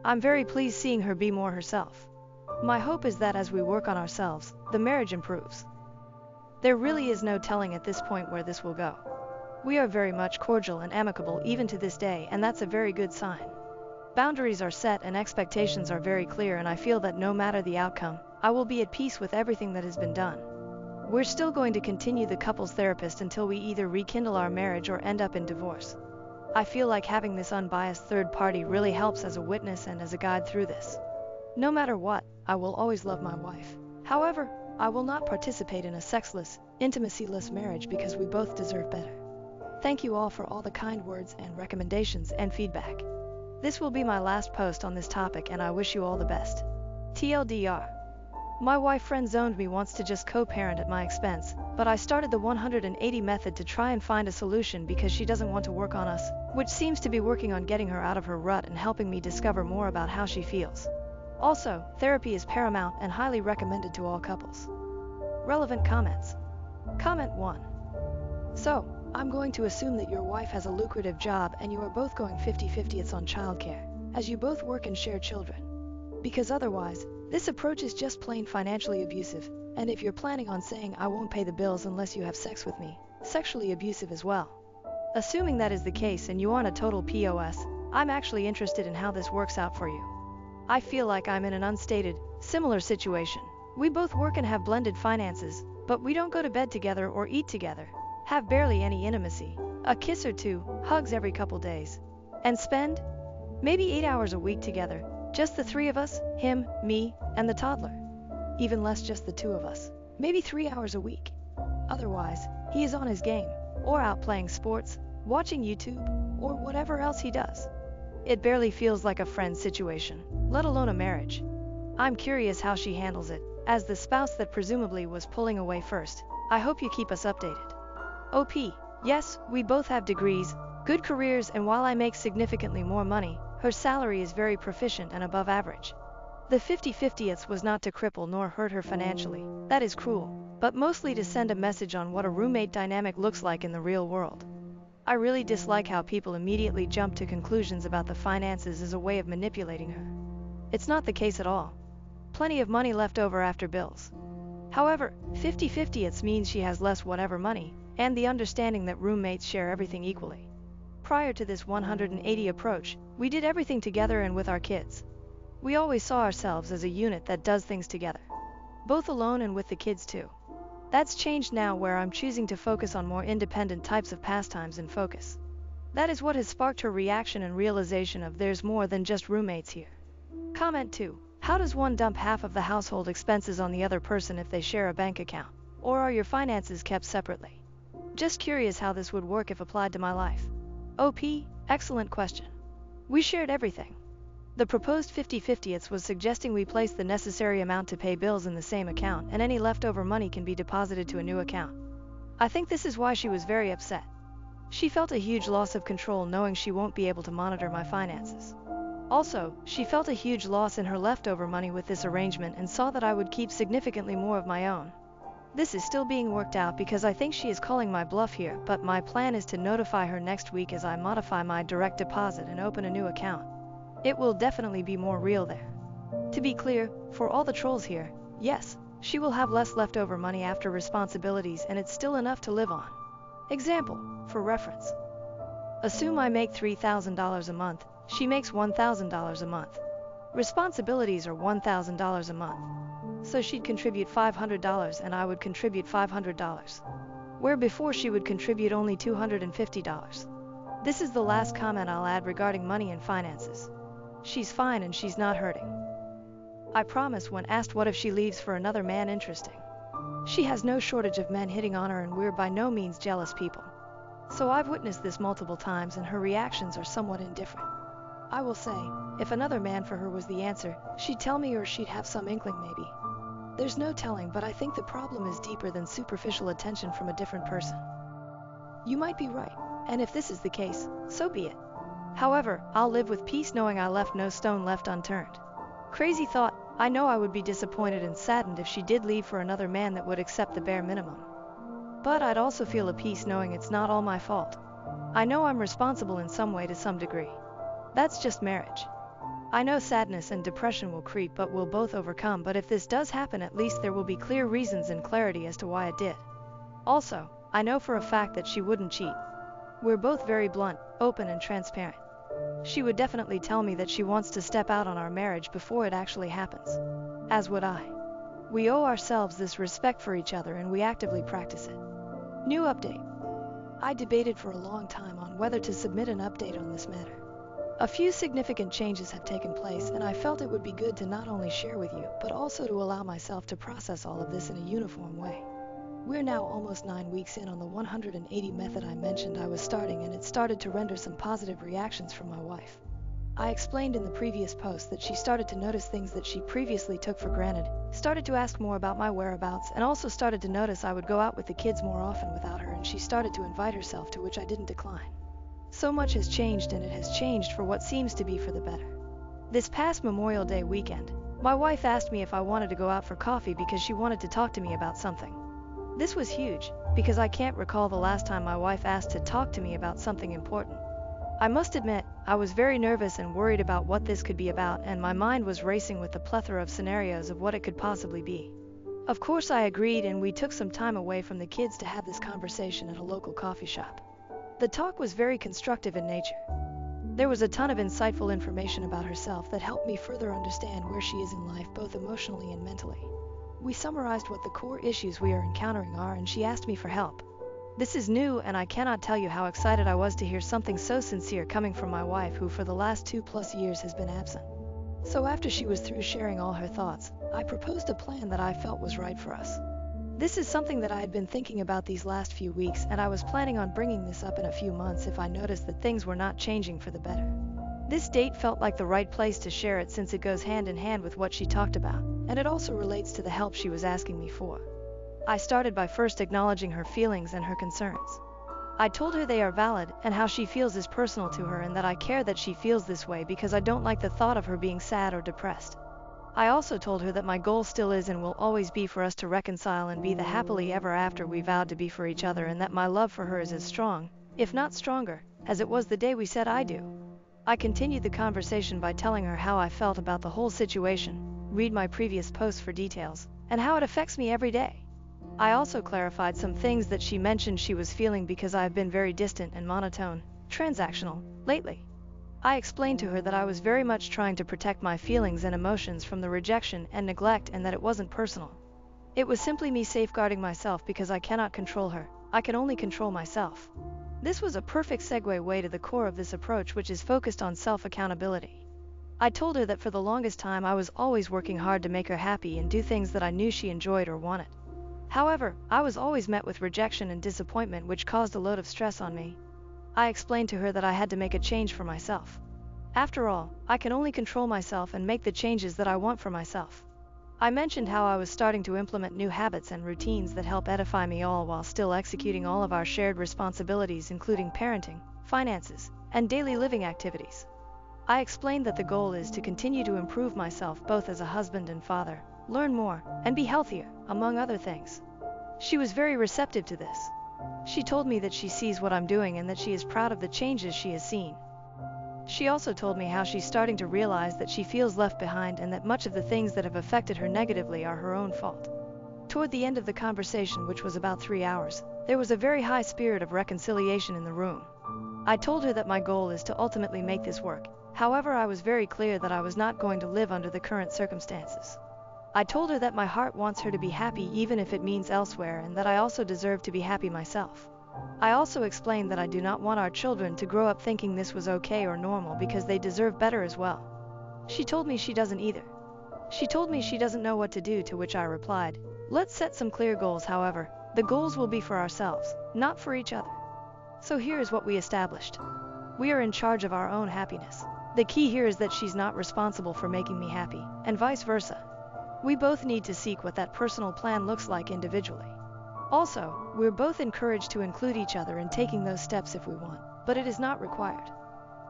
I'm very pleased seeing her be more herself. My hope is that as we work on ourselves, the marriage improves. There really is no telling at this point where this will go. We are very much cordial and amicable even to this day, and that's a very good sign. Boundaries are set and expectations are very clear, and I feel that no matter the outcome, I will be at peace with everything that has been done. We're still going to continue the couples therapist until we either rekindle our marriage or end up in divorce. I feel like having this unbiased third party really helps as a witness and as a guide through this. No matter what, I will always love my wife. However, I will not participate in a sexless, intimacy-less marriage because we both deserve better. Thank you all for all the kind words and recommendations and feedback. This will be my last post on this topic, and I wish you all the best. TLDR. My wife friend-zoned me, wants to just co-parent at my expense, but I started the 180 method to try and find a solution because she doesn't want to work on us, which seems to be working on getting her out of her rut and helping me discover more about how she feels. Also, therapy is paramount and highly recommended to all couples. Relevant comments. Comment 1. So, I'm going to assume that your wife has a lucrative job and you are both going 50-50 on childcare, as you both work and share children. Because otherwise, this approach is just plain financially abusive, and if you're planning on saying I won't pay the bills unless you have sex with me, sexually abusive as well. Assuming that is the case and you aren't a total POS, I'm actually interested in how this works out for you. I feel like I'm in an unstated, similar situation. We both work and have blended finances, but we don't go to bed together or eat together, have barely any intimacy, a kiss or two, hugs every couple days, and spend maybe 8 hours a week together, just the three of us, him, me, and the toddler. Even less, just the two of us, maybe 3 hours a week. Otherwise, he is on his game, or out playing sports, watching YouTube, or whatever else he does. It barely feels like a friend situation, let alone a marriage. I'm curious how she handles it, as the spouse that presumably was pulling away first. I hope you keep us updated. OP, yes, we both have degrees, good careers, and while I make significantly more money, her salary is very proficient and above average. The 50/50th was not to cripple nor hurt her financially, that is cruel, but mostly to send a message on what a roommate dynamic looks like in the real world. I really dislike how people immediately jump to conclusions about the finances as a way of manipulating her. It's not the case at all. Plenty of money left over after bills. However, 50/50th means she has less whatever money, and the understanding that roommates share everything equally. Prior to this 180 approach, we did everything together and with our kids. We always saw ourselves as a unit that does things together, both alone and with the kids too. That's changed now, where I'm choosing to focus on more independent types of pastimes and focus. That is what has sparked her reaction and realization of there's more than just roommates here. Comment 2. How does one dump half of the household expenses on the other person if they share a bank account? Or are your finances kept separately? Just curious how this would work if applied to my life. OP, excellent question. We shared everything. The proposed 50/50ths was suggesting we place the necessary amount to pay bills in the same account, and any leftover money can be deposited to a new account. I think this is why she was very upset. She felt a huge loss of control knowing she won't be able to monitor my finances. Also, she felt a huge loss in her leftover money with this arrangement and saw that I would keep significantly more of my own. This is still being worked out because I think she is calling my bluff here, but my plan is to notify her next week as I modify my direct deposit and open a new account. It will definitely be more real there. To be clear, for all the trolls here, yes, she will have less leftover money after responsibilities, and it's still enough to live on. Example, for reference. Assume I make $3,000 a month, she makes $1,000 a month. Responsibilities are $1,000 a month. So she'd contribute $500 and I would contribute $500. Where before she would contribute only $250. This is the last comment I'll add regarding money and finances. She's fine and she's not hurting. I promise, when asked what if she leaves for another man, interesting. She has no shortage of men hitting on her, and we're by no means jealous people. So I've witnessed this multiple times, and her reactions are somewhat indifferent. I will say, if another man for her was the answer, she'd tell me, or she'd have some inkling maybe. There's no telling, but I think the problem is deeper than superficial attention from a different person. You might be right, and if this is the case, so be it. However, I'll live with peace knowing I left no stone left unturned. Crazy thought, I know I would be disappointed and saddened if she did leave for another man that would accept the bare minimum. But I'd also feel at peace knowing it's not all my fault. I know I'm responsible in some way to some degree. That's just marriage. I know sadness and depression will creep, but we'll both overcome. But if this does happen, at least there will be clear reasons and clarity as to why it did. Also, I know for a fact that she wouldn't cheat. We're both very blunt, open, and transparent. She would definitely tell me that she wants to step out on our marriage before it actually happens. As would I. We owe ourselves this respect for each other, and we actively practice it. New update. I debated for a long time on whether to submit an update on this matter. A few significant changes have taken place, and I felt it would be good to not only share with you, but also to allow myself to process all of this in a uniform way. We're now almost 9 weeks in on the 180 method I mentioned I was starting, and it started to render some positive reactions from my wife. I explained in the previous post that she started to notice things that she previously took for granted, started to ask more about my whereabouts, and also started to notice I would go out with the kids more often without her, and she started to invite herself, to which I didn't decline. So much has changed, and it has changed for what seems to be for the better. This past Memorial Day weekend, my wife asked me if I wanted to go out for coffee because she wanted to talk to me about something. This was huge, because I can't recall the last time my wife asked to talk to me about something important. I must admit, I was very nervous and worried about what this could be about, and my mind was racing with the plethora of scenarios of what it could possibly be. Of course I agreed, and we took some time away from the kids to have this conversation at a local coffee shop. The talk was very constructive in nature. There was a ton of insightful information about herself that helped me further understand where she is in life, both emotionally and mentally. We summarized what the core issues we are encountering are, and she asked me for help. This is new, and I cannot tell you how excited I was to hear something so sincere coming from my wife, who for the last 2+ years has been absent. So after she was through sharing all her thoughts, I proposed a plan that I felt was right for us. This is something that I had been thinking about these last few weeks, and I was planning on bringing this up in a few months if I noticed that things were not changing for the better. This date felt like the right place to share it since it goes hand in hand with what she talked about, and it also relates to the help she was asking me for. I started by first acknowledging her feelings and her concerns. I told her they are valid and how she feels is personal to her, and that I care that she feels this way because I don't like the thought of her being sad or depressed. I also told her that my goal still is and will always be for us to reconcile and be the happily ever after we vowed to be for each other, and that my love for her is as strong, if not stronger, as it was the day we said I do. I continued the conversation by telling her how I felt about the whole situation, read my previous posts for details, and how it affects me every day. I also clarified some things that she mentioned she was feeling because I have been very distant and monotone, transactional, lately. I explained to her that I was very much trying to protect my feelings and emotions from the rejection and neglect, and that it wasn't personal. It was simply me safeguarding myself because I cannot control her, I can only control myself. This was a perfect segue way to the core of this approach, which is focused on self-accountability. I told her that for the longest time I was always working hard to make her happy and do things that I knew she enjoyed or wanted. However, I was always met with rejection and disappointment, which caused a load of stress on me. I explained to her that I had to make a change for myself. After all, I can only control myself and make the changes that I want for myself. I mentioned how I was starting to implement new habits and routines that help edify me all while still executing all of our shared responsibilities, including parenting, finances, and daily living activities. I explained that the goal is to continue to improve myself both as a husband and father, learn more, and be healthier, among other things. She was very receptive to this. She told me that she sees what I'm doing and that she is proud of the changes she has seen. She also told me how she's starting to realize that she feels left behind and that much of the things that have affected her negatively are her own fault. Toward the end of the conversation, which was about 3 hours, there was a very high spirit of reconciliation in the room. I told her that my goal is to ultimately make this work. However, I was very clear that I was not going to live under the current circumstances. I told her that my heart wants her to be happy even if it means elsewhere, and that I also deserve to be happy myself. I also explained that I do not want our children to grow up thinking this was okay or normal because they deserve better as well. She told me she doesn't either. She told me she doesn't know what to do, to which I replied, let's set some clear goals. However, the goals will be for ourselves, not for each other. So here is what we established. We are in charge of our own happiness. The key here is that she's not responsible for making me happy, and vice versa. We both need to seek what that personal plan looks like individually. Also, we're both encouraged to include each other in taking those steps if we want, but it is not required.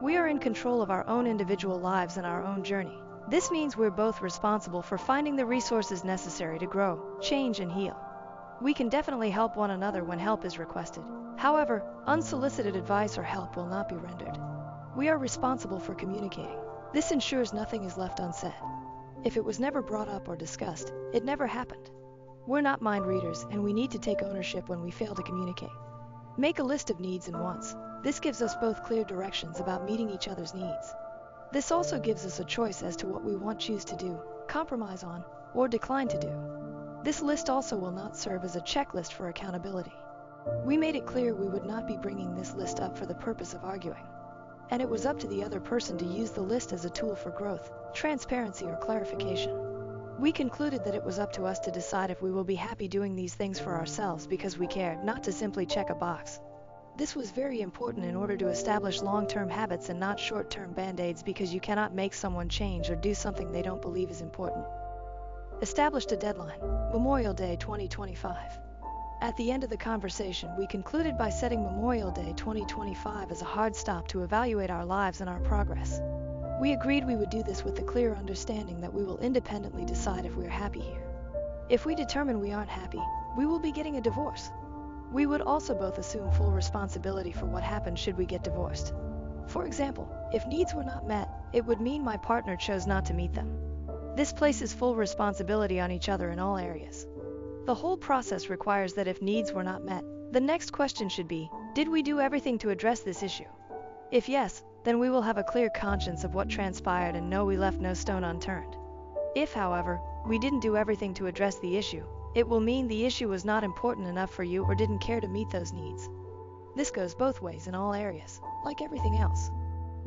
We are in control of our own individual lives and our own journey. This means we're both responsible for finding the resources necessary to grow, change, and heal. We can definitely help one another when help is requested. However, unsolicited advice or help will not be rendered. We are responsible for communicating. This ensures nothing is left unsaid. If it was never brought up or discussed, it never happened. We're not mind readers, and we need to take ownership when we fail to communicate. Make a list of needs and wants. This gives us both clear directions about meeting each other's needs. This also gives us a choice as to what we choose to do, compromise on, or decline to do. This list also will not serve as a checklist for accountability. We made it clear we would not be bringing this list up for the purpose of arguing. And it was up to the other person to use the list as a tool for growth, transparency, or clarification. We concluded that it was up to us to decide if we will be happy doing these things for ourselves because we cared, not to simply check a box. This was very important in order to establish long-term habits and not short-term band-aids, because you cannot make someone change or do something they don't believe is important. Established a deadline, Memorial Day 2025. At the end of the conversation, we concluded by setting Memorial Day 2025 as a hard stop to evaluate our lives and our progress. We agreed we would do this with the clear understanding that we will independently decide if we are happy here. If we determine we aren't happy, we will be getting a divorce. We would also both assume full responsibility for what happens should we get divorced. For example, if needs were not met, it would mean my partner chose not to meet them. This places full responsibility on each other in all areas. The whole process requires that if needs were not met, the next question should be, did we do everything to address this issue? If yes, then we will have a clear conscience of what transpired and know we left no stone unturned. If, however, we didn't do everything to address the issue, it will mean the issue was not important enough for you or didn't care to meet those needs. This goes both ways in all areas, like everything else.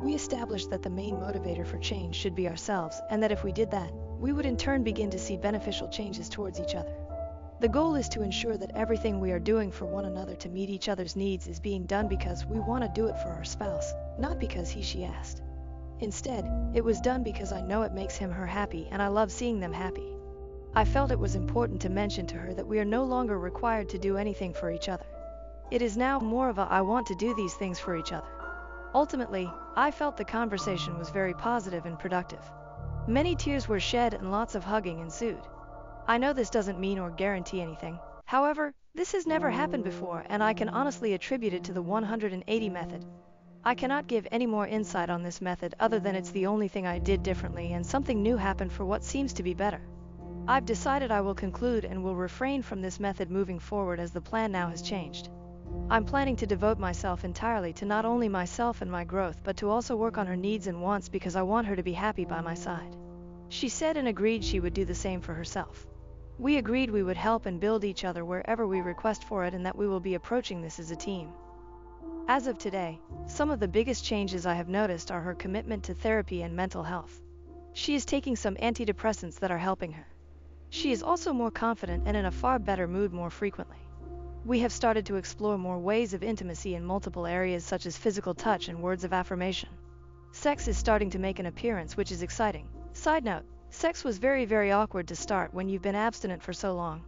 We established that the main motivator for change should be ourselves, and that if we did that, we would in turn begin to see beneficial changes towards each other. The goal is to ensure that everything we are doing for one another to meet each other's needs is being done because we want to do it for our spouse, not because she asked. Instead, it was done because I know it makes him/her happy and I love seeing them happy. I felt it was important to mention to her that we are no longer required to do anything for each other. It is now more of a I want to do these things for each other. Ultimately, I felt the conversation was very positive and productive. Many tears were shed and lots of hugging ensued. I know this doesn't mean or guarantee anything. However, this has never happened before and I can honestly attribute it to the 180 method. I cannot give any more insight on this method other than it's the only thing I did differently and something new happened for what seems to be better. I've decided I will conclude and will refrain from this method moving forward as the plan now has changed. I'm planning to devote myself entirely to not only myself and my growth but to also work on her needs and wants because I want her to be happy by my side. She said and agreed she would do the same for herself. We agreed we would help and build each other wherever we request for it and that we will be approaching this as a team. As of today, some of the biggest changes I have noticed are her commitment to therapy and mental health. She is taking some antidepressants that are helping her. She is also more confident and in a far better mood more frequently. We have started to explore more ways of intimacy in multiple areas such as physical touch and words of affirmation. Sex is starting to make an appearance, which is exciting. Side note, sex was very awkward to start when you've been abstinent for so long.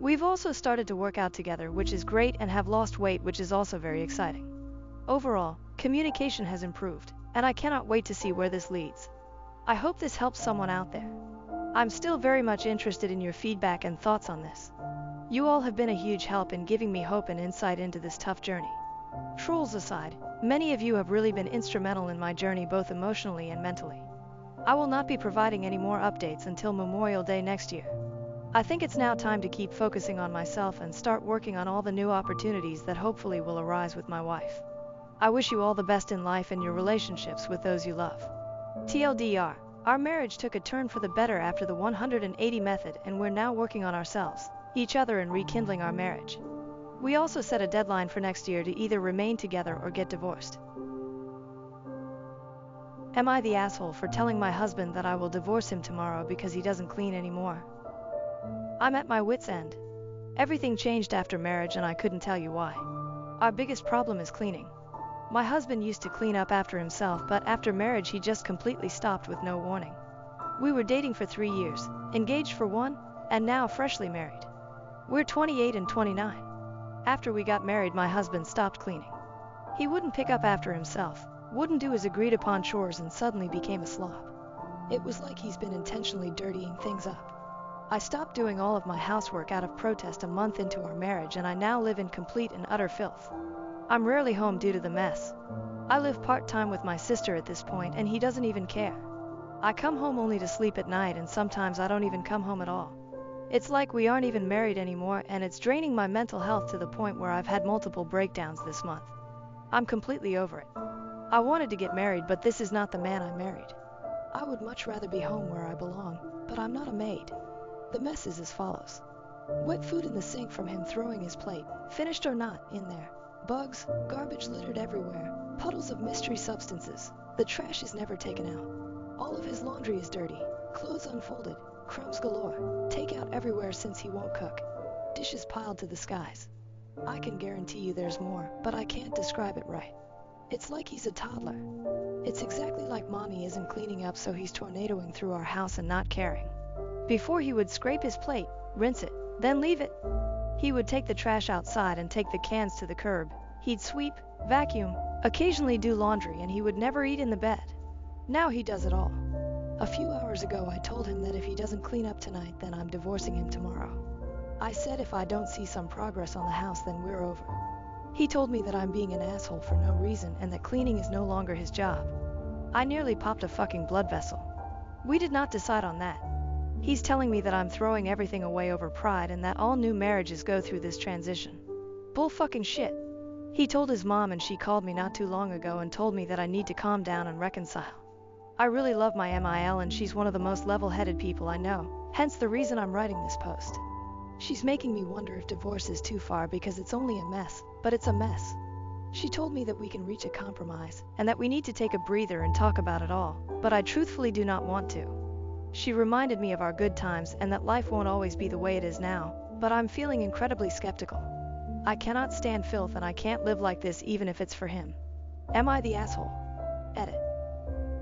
We've also started to work out together, which is great, and have lost weight, which is also very exciting. Overall, communication has improved, and I cannot wait to see where this leads. I hope this helps someone out there. I'm still very much interested in your feedback and thoughts on this. You all have been a huge help in giving me hope and insight into this tough journey. Trolls aside, many of you have really been instrumental in my journey both emotionally and mentally. I will not be providing any more updates until Memorial Day next year. I think it's now time to keep focusing on myself and start working on all the new opportunities that hopefully will arise with my wife. I wish you all the best in life and your relationships with those you love. TLDR, our marriage took a turn for the better after the 180 method and we're now working on ourselves, each other, and rekindling our marriage. We also set a deadline for next year to either remain together or get divorced. Am I the asshole for telling my husband that I will divorce him tomorrow because he doesn't clean anymore? I'm at my wit's end. Everything changed after marriage and I couldn't tell you why. Our biggest problem is cleaning. My husband used to clean up after himself, but after marriage he just completely stopped with no warning. We were dating for 3 years, engaged for 1, and now freshly married. We're 28 and 29. After we got married, my husband stopped cleaning. He wouldn't pick up after himself, wouldn't do his agreed upon chores, and suddenly became a slob. It was like he's been intentionally dirtying things up. I stopped doing all of my housework out of protest a month into our marriage, and I now live in complete and utter filth. I'm rarely home due to the mess. I live part-time with my sister at this point, and he doesn't even care. I come home only to sleep at night, and sometimes I don't even come home at all. It's like we aren't even married anymore, and it's draining my mental health to the point where I've had multiple breakdowns this month. I'm completely over it. I wanted to get married, but this is not the man I married. I would much rather be home where I belong, but I'm not a maid. The mess is as follows. Wet food in the sink from him throwing his plate, finished or not, in there. Bugs, garbage littered everywhere, puddles of mystery substances. The trash is never taken out. All of his laundry is dirty, clothes unfolded, crumbs galore, takeout everywhere since he won't cook. Dishes piled to the skies. I can guarantee you there's more, but I can't describe it right. It's like he's a toddler. It's exactly like mommy isn't cleaning up, so he's tornadoing through our house and not caring. Before he would scrape his plate, rinse it, then leave it. He would take the trash outside and take the cans to the curb. He'd sweep, vacuum, occasionally do laundry, and he would never eat in the bed. Now he does it all. A few hours ago I told him that if he doesn't clean up tonight, then I'm divorcing him tomorrow. I said if I don't see some progress on the house, then we're over. He told me that I'm being an asshole for no reason and that cleaning is no longer his job. I nearly popped a fucking blood vessel. We did not decide on that. He's telling me that I'm throwing everything away over pride and that all new marriages go through this transition. Bull fucking shit. He told his mom, and she called me not too long ago and told me that I need to calm down and reconcile. I really love my MIL, and she's one of the most level-headed people I know, hence the reason I'm writing this post. She's making me wonder if divorce is too far because it's only a mess, but it's a mess. She told me that we can reach a compromise and that we need to take a breather and talk about it all, but I truthfully do not want to. She reminded me of our good times and that life won't always be the way it is now, but I'm feeling incredibly skeptical. I cannot stand filth and I can't live like this even if it's for him. Am I the asshole? Edit.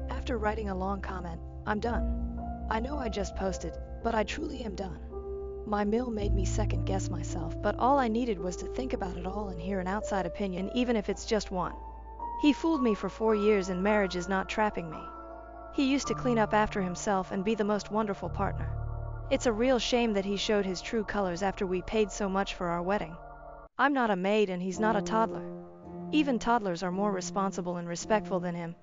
After writing a long comment, I'm done. I know I just posted, but I truly am done. My mail made me second guess myself, but all I needed was to think about it all and hear an outside opinion, even if it's just one. He fooled me for 4 years and marriage is not trapping me. He used to clean up after himself and be the most wonderful partner. It's a real shame that he showed his true colors after we paid so much for our wedding. I'm not a maid and he's not a toddler. Even toddlers are more responsible and respectful than him,